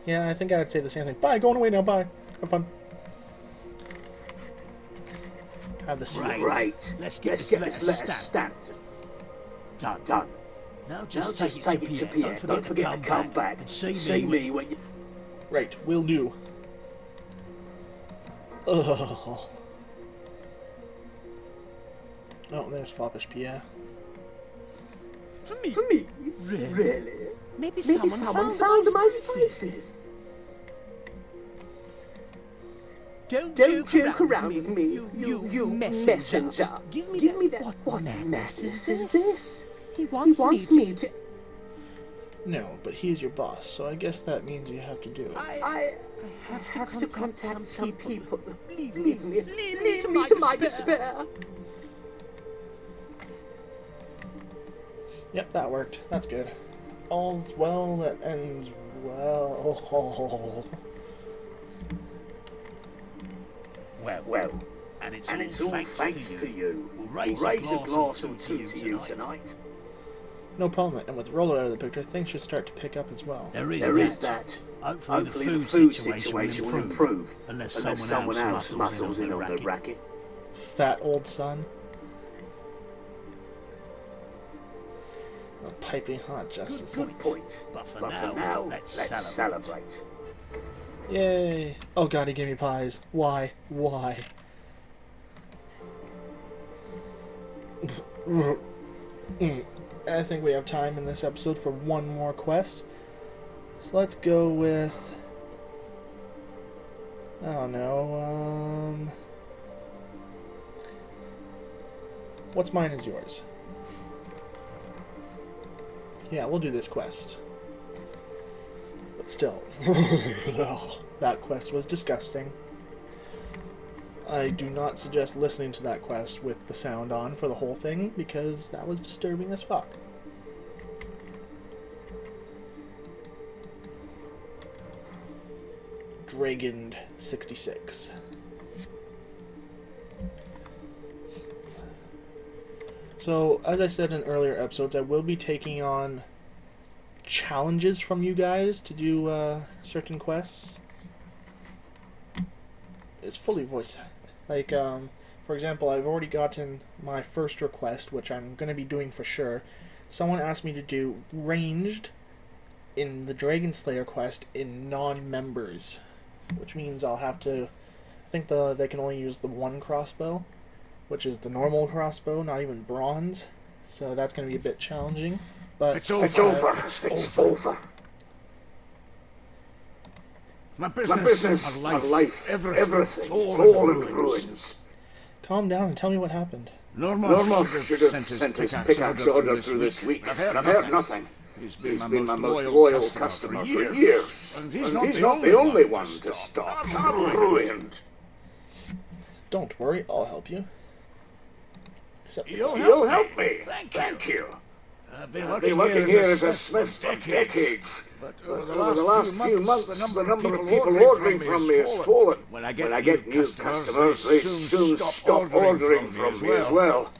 Yeah, I think I would say the same thing. Bye, going away now. Bye. Have fun. Have the secret. Right. Let's get this letter stamped. Done. Now just take it to Pierre. Don't forget to come back and see me when you... Right, will do. Ugh. Oh, there's Foppish Pierre. For me? Really? Maybe someone found my spices. Don't joke around with me, you messenger. Give me that. What mess is this? He wants me to... No, but he's your boss, so I guess that means you have to do it. I have to contact some people. Leave me to my despair. Yep, that worked. That's good. All's well that ends well. Well, and it's all thanks to you. We'll raise a glass or two to you tonight. No problem, and with Rollo out of the picture, things should start to pick up as well. There is that. Hopefully the food situation will improve, unless someone else muscles in on the racket. Fat old son. A piping hot justice. Good point. But for now, let's celebrate. Yay! Oh God, he gave me pies. Why? I think we have time in this episode for one more quest. So let's go with... I don't know, what's mine is yours. Yeah, we'll do this quest. But still, oh, that quest was disgusting. I do not suggest listening to that quest with the sound on for the whole thing, because that was disturbing as fuck. Dragon 66. So, as I said in earlier episodes, I will be taking on challenges from you guys to do certain quests. It's fully voice. Like, for example, I've already gotten my first request, which I'm going to be doing for sure. Someone asked me to do ranged in the Dragon Slayer quest in non-members, which means I'll have to... I think they can only use the one crossbow, which is the normal crossbow, not even bronze. So that's going to be a bit challenging. But It's over. My business, my life, everything, all in ruins. calm down and tell me what happened. Normal should have sent his pickaxe order through this week. I've heard nothing. He's been my most loyal customer for years. And he's not the only one to stop. I'm ruined. Don't worry, I'll help you. Except You'll help me. Thank you. I've been working here as a smith for decades. But over the last few months, the number of people ordering from me has fallen. When I get new customers, they soon stop ordering from me as well.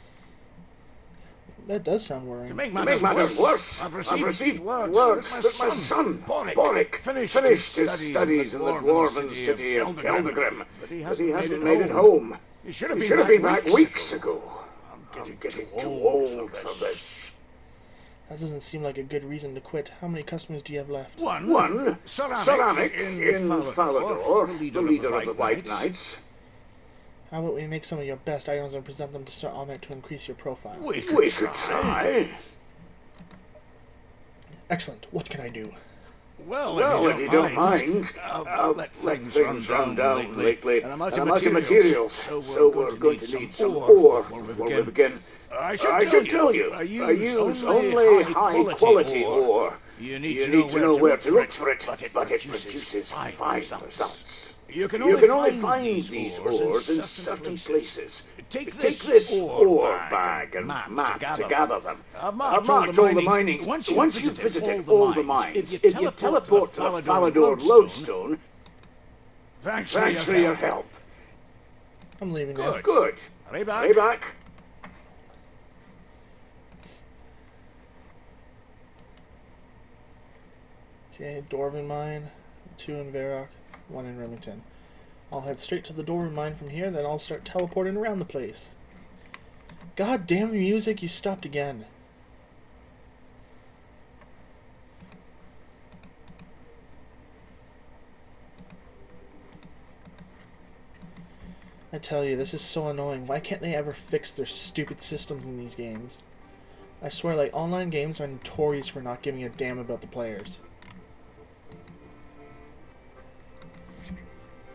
That does sound worrying. To make To make matters worse, I've received word that my son, Boric, finished his studies in the dwarven city of Keldegrim, but he hasn't made it home. He should have been back weeks ago. I'm getting too old for this. That doesn't seem like a good reason to quit. How many customers do you have left? One, Ceramic in Falador, the leader of the White Knights. How about we make some of your best items and present them to Sir Almec to increase your profile? We could try. Excellent. What can I do? Well, if you don't mind, I've let things run down lately, and I'm out of materials, so we're going to need some ore before we begin. I should tell you, I use only high-quality ore. You need to know where to look for it, but it produces fine results. You can only find these ores in certain places. Take this ore bag and map to gather them. I've marked all the mining. Once you've visited all the mines, if you teleport to the Falador lodestone, thanks for your help. I'm leaving now. Good. Hurry back. Okay, Dwarven Mine, 2 in Varrock, 1 in Remington. I'll head straight to the Dwarven Mine from here, then I'll start teleporting around the place. God damn music, you stopped again. I tell you, this is so annoying. Why can't they ever fix their stupid systems in these games? I swear, like, online games are notorious for not giving a damn about the players.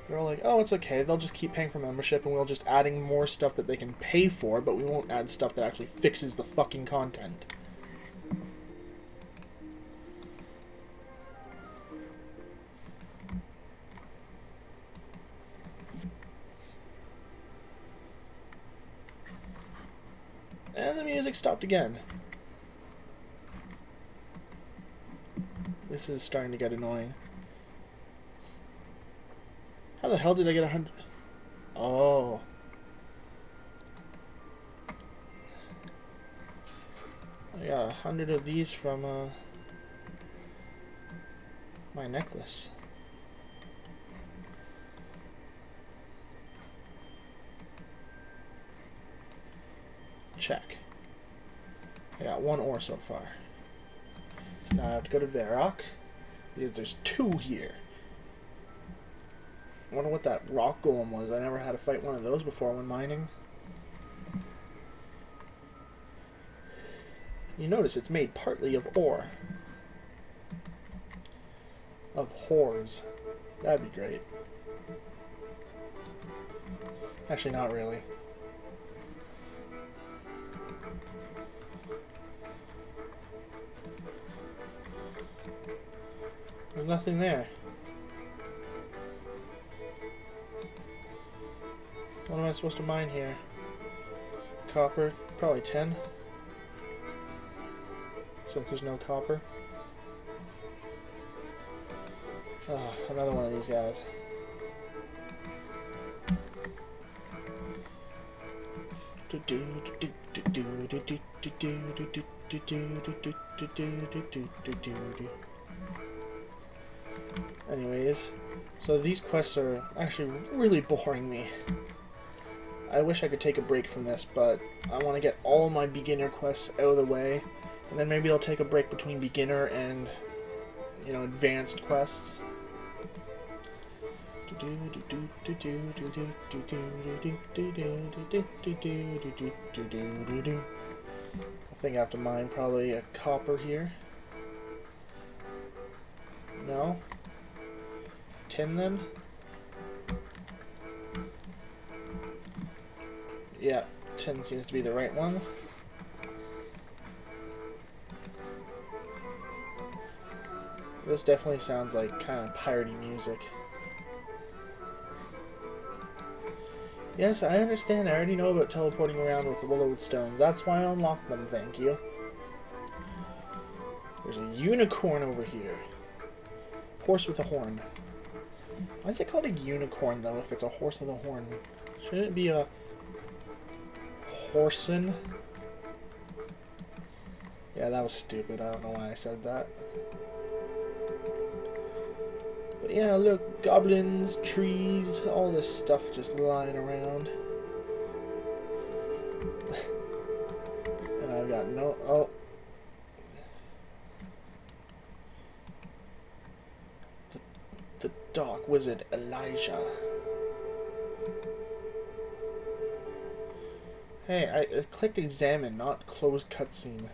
They're all like, oh, it's okay, they'll just keep paying for membership and we'll just adding more stuff that they can pay for, but we won't add stuff that actually fixes the fucking content. And the music stopped again. This is starting to get annoying. How the hell did I get 100? Oh. I got 100 of these from my necklace. Check. I got 1 ore so far. So now I have to go to Varrock, because there's 2 here. I wonder what that rock golem was. I never had to fight one of those before when mining. You notice it's made partly of ore. Of whores. That'd be great. Actually, not really. There's nothing there. What am I supposed to mine here? Copper? Probably 10. Since there's no copper. Oh, another one of these guys. Anyways, so these quests are actually really boring me. I wish I could take a break from this, but I want to get all my beginner quests out of the way, and then maybe I'll take a break between beginner and, you know, advanced quests. I think I have to mine probably a copper here. No? Tin then? Yeah, tin seems to be the right one. This definitely sounds like kind of piratey music. Yes, I understand. I already know about teleporting around with the lodestones. That's why I unlocked them, thank you. There's a unicorn over here. Horse with a horn. Why is it called a unicorn, though, if it's a horse with a horn? Shouldn't it be a horsen? Yeah, that was stupid. I don't know why I said that. But yeah, look, goblins, trees, all this stuff just lying around. And I've got no... Oh. The dark wizard Elijah. Hey, I clicked examine, not closed cutscene.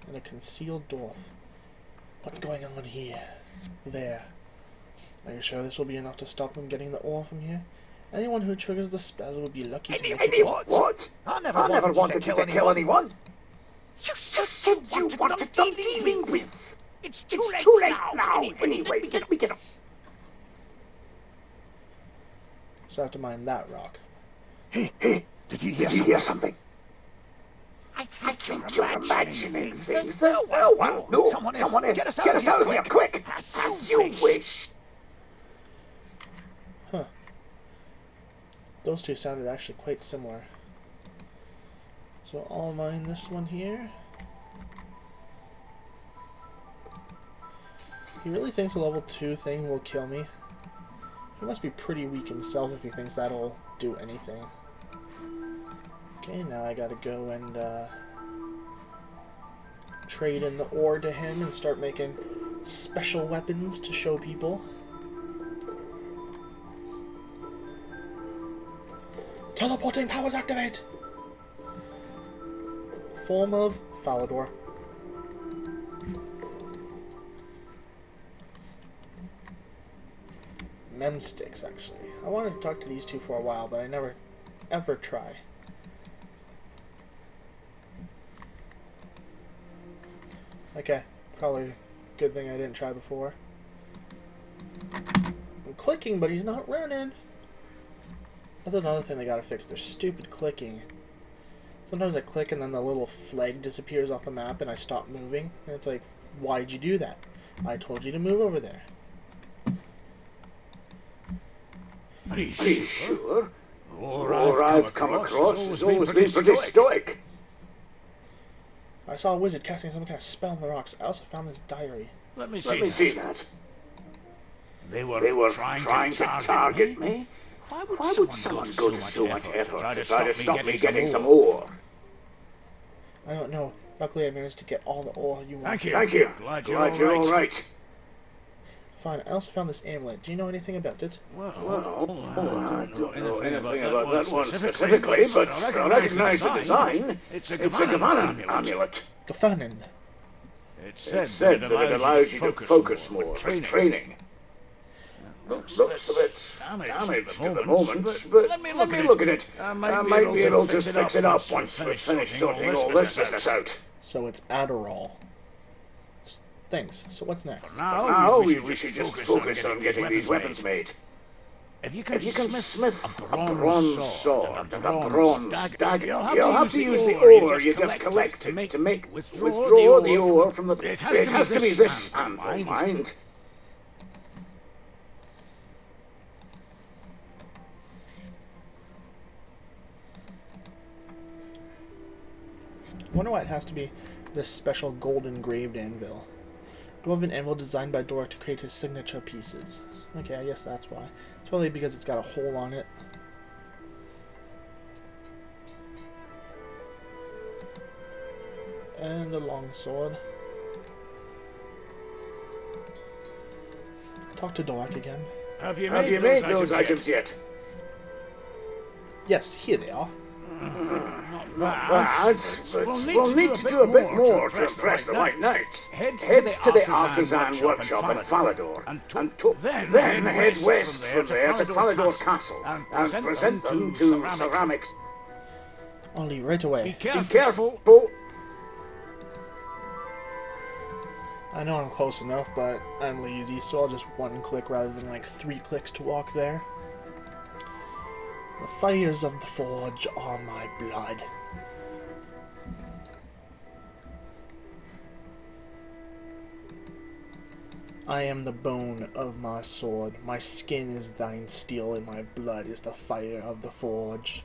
And a concealed dwarf. What's going on here? There. Are you sure this will be enough to stop them getting the ore from here? Anyone who triggers the spell will be lucky to make it. What? I never wanted you to kill anyone. You said you wanted to stop dealing with. It's too late now. Anyway, let me get up. So I have to mine that rock. Hey, did you hear something? I think you're imagining things. Well, no, someone else. Get us out of here, quick. As you wish. Huh. Those two sounded actually quite similar. So I'll mine this one here. He really thinks a level 2 thing will kill me. He must be pretty weak himself if he thinks that'll do anything. Okay, now I gotta go and trade in the ore to him and start making special weapons to show people. Teleporting powers activate! Form of Falador. Mem sticks, actually. I wanted to talk to these two for a while, but I never ever try. Okay, probably good thing I didn't try before. I'm clicking, but he's not running. That's another thing they gotta fix, their stupid clicking. Sometimes I click and then the little flag disappears off the map and I stop moving. And it's like, why'd you do that? I told you to move over there. Are you sure? Or I've come across has always been pretty stoic. I saw a wizard casting some kind of spell on the rocks. I also found this diary. Let me see that. They were trying to target me? Why would someone go to so much effort to try to stop me getting some ore? I don't know. Luckily I managed to get all the ore you want. Thank you. Glad you're all right. Fine. I also found this amulet. Do you know anything about it? Well, I don't know anything about that one specifically, but I recognize the design. It's a Gavanan amulet. Gavanan? It said that it allows you to focus more for training. Looks a bit damaged at the moment, but let me look at it. I might be able to fix it up once we've finished sorting all this business out. So it's Adderall. Thanks. So what's next? For now, we should just focus on getting these weapons made. If you can smith a bronze sword and a bronze dagger, you'll have to use the ore you just collected to withdraw the ore from the... It has to be this handful, mind. I wonder why it has to be this special gold engraved anvil. Dwarven anvil designed by Dora to create his signature pieces. Okay, I guess that's why. It's probably because it's got a hole on it. And a long sword. Talk to Dorak again. Have you made those items yet? Yes, here they are. Not bad, but we'll need to do a bit more to impress the White Knights. Head to the Artisan Workshop in Falador, and then head west from there to Falador Castle, and present them to Ceramics. I'll leave right away. Be careful! I know I'm close enough, but I'm lazy, so I'll just one click rather than like 3 clicks to walk there. The fires of the forge are my blood. I am the bone of my sword. My skin is thine steel, and my blood is the fire of the forge.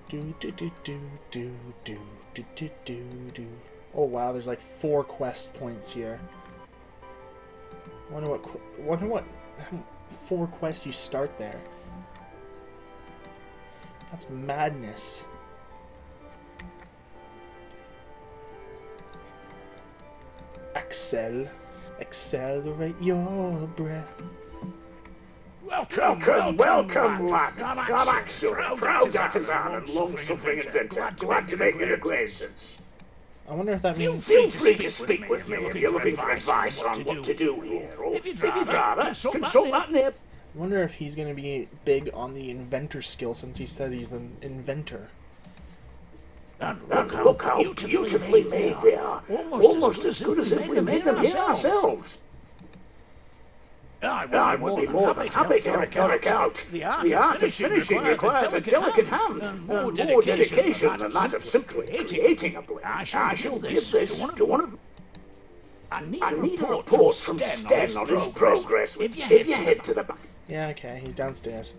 Do do do do do do do do do do. Oh wow, there's like 4 quest points here. Wonder what 4 quests you start there. That's madness. Accelerate your breath. Welcome, lads. I'm Axel, proud artisan and long-suffering inventor. Glad to make your acquaintance. I wonder if that means... Feel free to speak with me if you're looking for advice on what to do here, or if you'd rather, consult that name. I wonder if he's going to be big on the inventor skill, since he says he's an inventor. And look how beautifully made they are. Almost as good as if we made them here ourselves. I would be more than happy to help Doric out. The art of finishing requires a delicate hand, and more dedication than that of simply creating a blade. I shall give this to one of... I need a report from Sten on his progress if you head to the back. Yeah, okay, he's downstairs.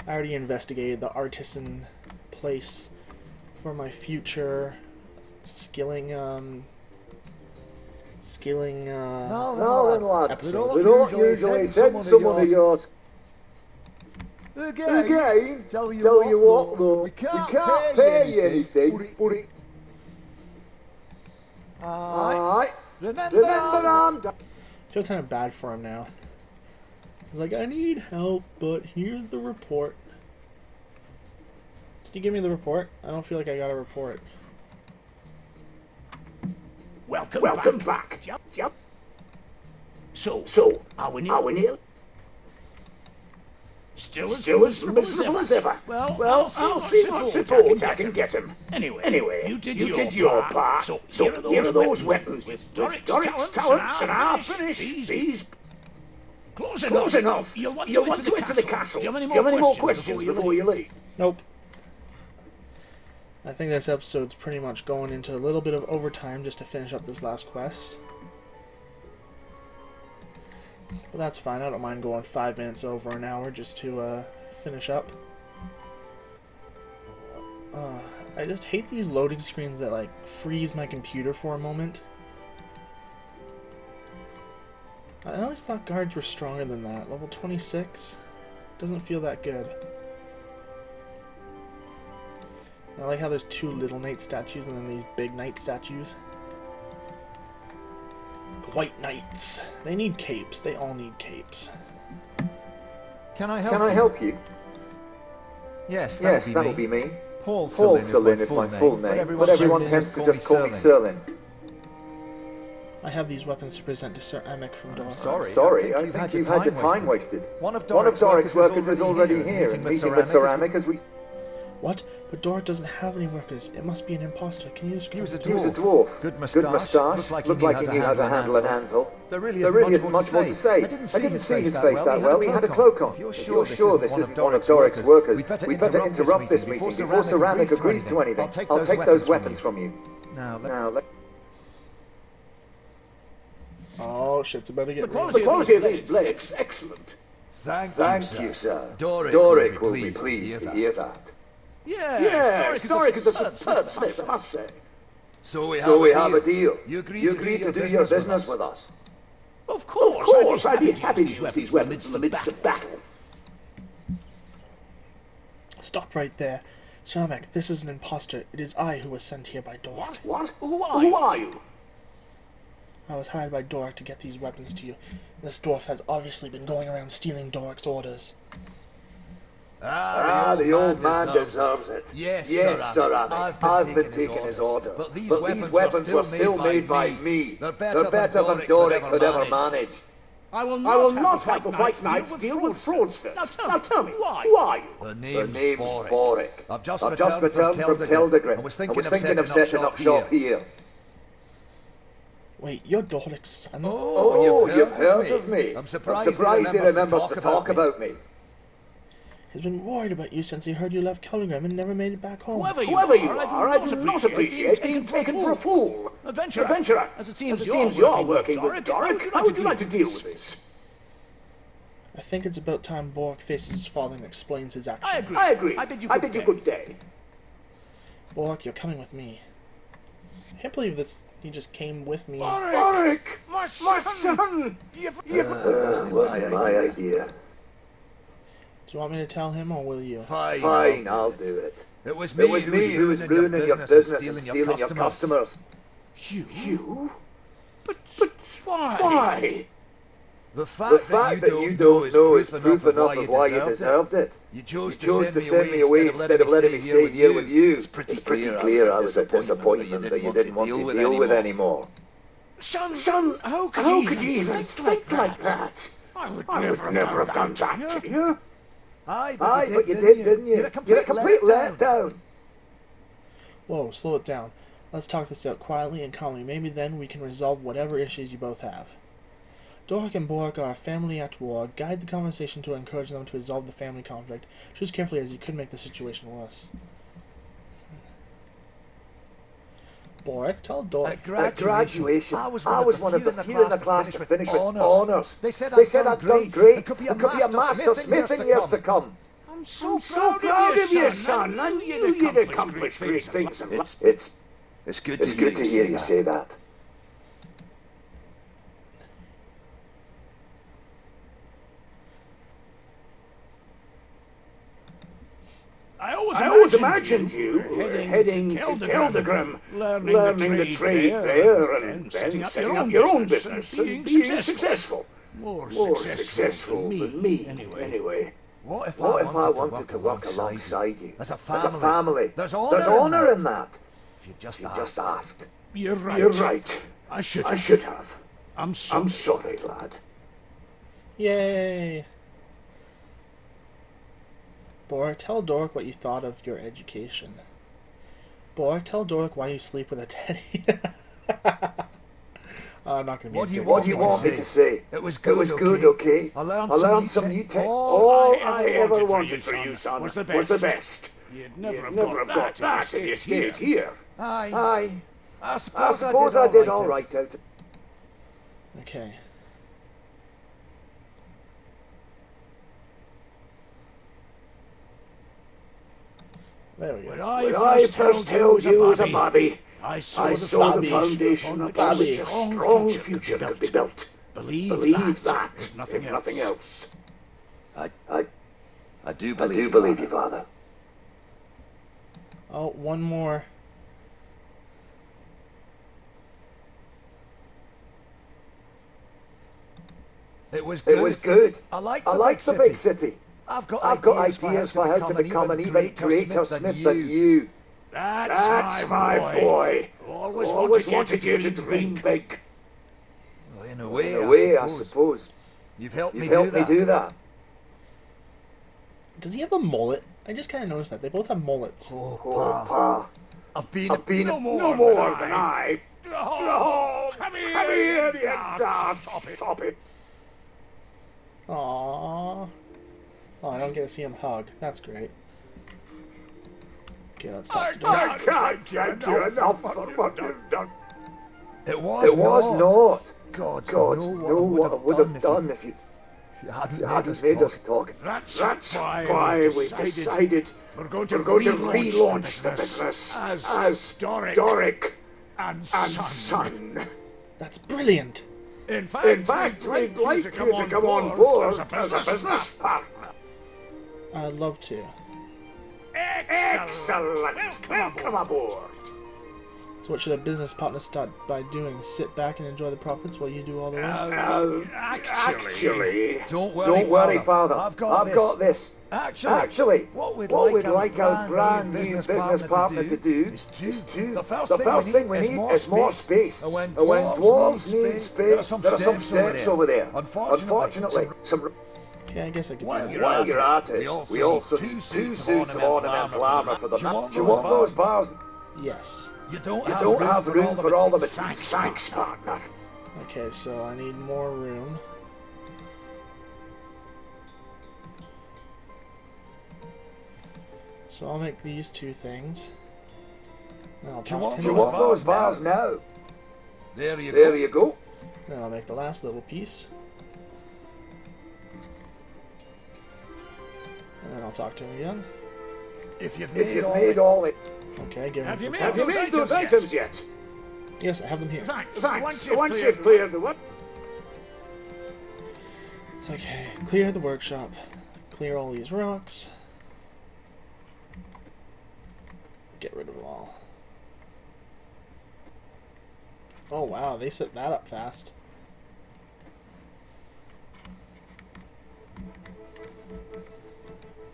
I already investigated the artisan place for my future skilling, Now then, lad, episode. we don't usually send someone of yours. Again, tell you what though, we can't pay you anything, but it... Alright, remember I'm... I feel kind of bad for him now. He's like, I need help, but here's the report. Did you give me the report? I don't feel like I got a report. Welcome back. Yep. So, are we near? Still as miserable as ever. Well, I'll see what support I can get him. Anyway, you did your part. So here are those weapons. With Doric's talents and our finish, these... Close enough. You'll want to enter the castle. Do you have any more questions before you leave? Nope. I think this episode's pretty much going into a little bit of overtime just to finish up this last quest. But that's fine, I don't mind going 5 minutes over an hour just to finish up. I just hate these loading screens that like freeze my computer for a moment. I always thought guards were stronger than that. Level 26 doesn't feel that good. I like how there's 2 little knight statues and then these big knight statues. The white knights. They need capes. They all need capes. Can I help you? Yes, that'll be me. Paul Serlin is my full name, but everyone tends to just call me Serlin. I have these weapons to present to Sir Amic from Dor. Sorry, I think you've had your time wasted. One of Doric's workers is already here and meeting with Sir Amic as we... What? But Doric doesn't have any workers. It must be an imposter. Can you just... He was a dwarf. Good moustache. Looked like he knew how to handle an anvil. There really isn't much more to say. I didn't see his face that well. He had a cloak on. If you're sure this isn't one of Doric's workers, we'd better interrupt this meeting before Sir Amic agrees to anything. I'll take those weapons from you. Now, let... Oh, shit's about to get real. The quality of these blades, excellent. Thank you, sir. Doric will be pleased to hear that. Yes, Doric is a superb smith, I must say. So we have a deal. You agreed to do your business with us. Of course, I'd be happy to use these weapons in the midst of battle. Stop right there. Sir Amic, this is an imposter. It is I who was sent here by Doric. What? Who are you? I was hired by Doric to get these weapons to you. This dwarf has obviously been going around stealing Doric's orders. The old man deserves it. Yes, Sir Amic. I've been taking his order. But these weapons were still made by me. They're better than Doric could ever manage. I will not have the White Knights deal with fraudsters. Now tell me, who are you? The name's Boric. I've just returned from Keldegrin. I was thinking of setting up shop here. Wait, you're Doric's son? Oh, you've heard of me. I'm surprised he remembers to talk about me. He's been worried about you since he heard you left Keldegrin and never made it back home. Whoever you are, I do not appreciate being taken for a fool. Adventurer, as it seems you're working with Doric, how would you like to deal with this? I think it's about time Boric faces his father and explains his actions. I agree. I bid you good day. Bork, you're coming with me. I can't believe this. He just came with me. Boric! My son! Wasn't my idea. Do you want me to tell him, or will you? Fine, I'll do it. It was It was me who was ruining your business and stealing your customers. You? But why? Why? The The fact that you don't know is proof enough of why you deserved it. You chose to send me away instead of letting me stay here with you. It's pretty clear I was a disappointment that you didn't want to deal with anymore. Son, How could you even think like that? I would never have done that to you. Aye, But you did, didn't you? You're a complete letdown. Whoa, slow it down. Let's talk this out quietly and calmly. Maybe then we can resolve whatever issues you both have. Dork and Bork are a family at war. Guide the conversation to encourage them to resolve the family conflict. Choose carefully as you could make the situation worse. Bork, tell Dork. At graduation, I was one of the few in the class to finish with honours. They said I'd done great and could be a master smith in years to come. I'm so proud of you, son. I knew you'd accomplish great things in life. It's good to hear you say that. I always imagined you heading to Keldegrim, learning the trade there, and then setting up your own business and being successful. More successful than me, anyway. What if I wanted to work alongside you? As a family. There's honour in that. If you just asked. You're right. I should have. I'm sorry, lad. Yay! Bork, tell Dork what you thought of your education. Bork, tell Dork why you sleep with a teddy. I'm not going to be What do you want me to say? It was good, okay? I learned some new tech. All I ever wanted for you, son, was the best. You'd never have got that if you stayed here. Aye. I suppose I did all right out of it. Okay. There we go. When I first held you as a bobby, I saw the foundation upon which a strong future could be built. Believe that, if nothing else. I do believe you, Father. Oh, one more. It was good. I like the big city. I've got ideas for how to become an even greater smith than you. That's my boy. Always wanted you to dream big. Well, in In a way, I suppose. You've helped me do that. Does he have a mullet? I just kind of noticed that. They both have mullets. Oh, Pa. I've been No more than I. Oh, come here, you dog. Stop it. Aww. Oh, I don't get to see him hug. That's great. Okay, let's talk to Dork. I can't get you enough for what you've done. It was not. God know what I would have done if you hadn't made us talk. That's why we decided we're going to relaunch the business as Doric and Son. That's brilliant. In fact, we'd like you to come on board as a business partner. I'd love to. Excellent. Welcome aboard. So what should a business partner start by doing? Sit back and enjoy the profits while you do all the work? Actually, Don't worry, Father. I've got this. Actually, what we'd like our brand new business partner to do is to... The first thing we need is more space. And when dwarves need space, there are some steps over there. Unfortunately, some... Okay, I guess I could do that. While you're at it, we also need 2 suits of ornamental armor for the... Do you want those bars? Yes. You don't have room for all of it. Thanks, partner. Okay, so I need more room. So I'll make these 2 things. Then I'll talk to Do you him. want those bars now? There you go. Then I'll make the last little piece. And then I'll talk to him again. If you've made all it... Okay, give Have you him. made Have you those made those items items yet? Yes, I have them here. Thanks. Thanks. Once you've cleared the what? Okay, clear the workshop. Clear all these rocks. Get rid of them all. Oh wow, they set that up fast.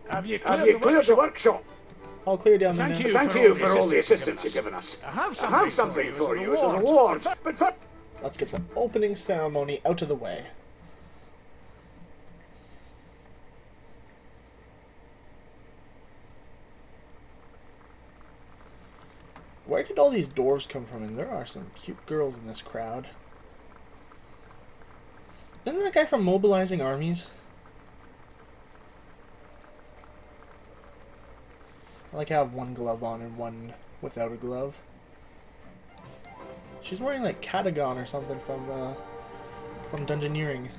Have you Have cleared you the cleared the workship? workshop? All clear down there Thank now. you. Thank you for all the assistance you've given us. I have I have something for you as a reward. But for... Let's get the opening ceremony out of the way. Where did all these dwarves come from? And there are some cute girls in this crowd. Isn't that guy from Mobilizing Armies? I like how I have one glove on and one without a glove. She's wearing like Catagon or something from Dungeoneering.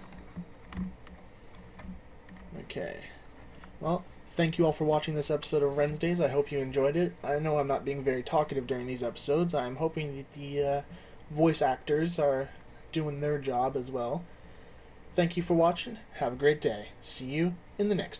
Okay. Well, thank you all for watching this episode of Wednesdays. I hope you enjoyed it. I know I'm not being very talkative during these episodes. I'm hoping that the voice actors are doing their job as well. Thank you for watching. Have a great day. See you in the next one.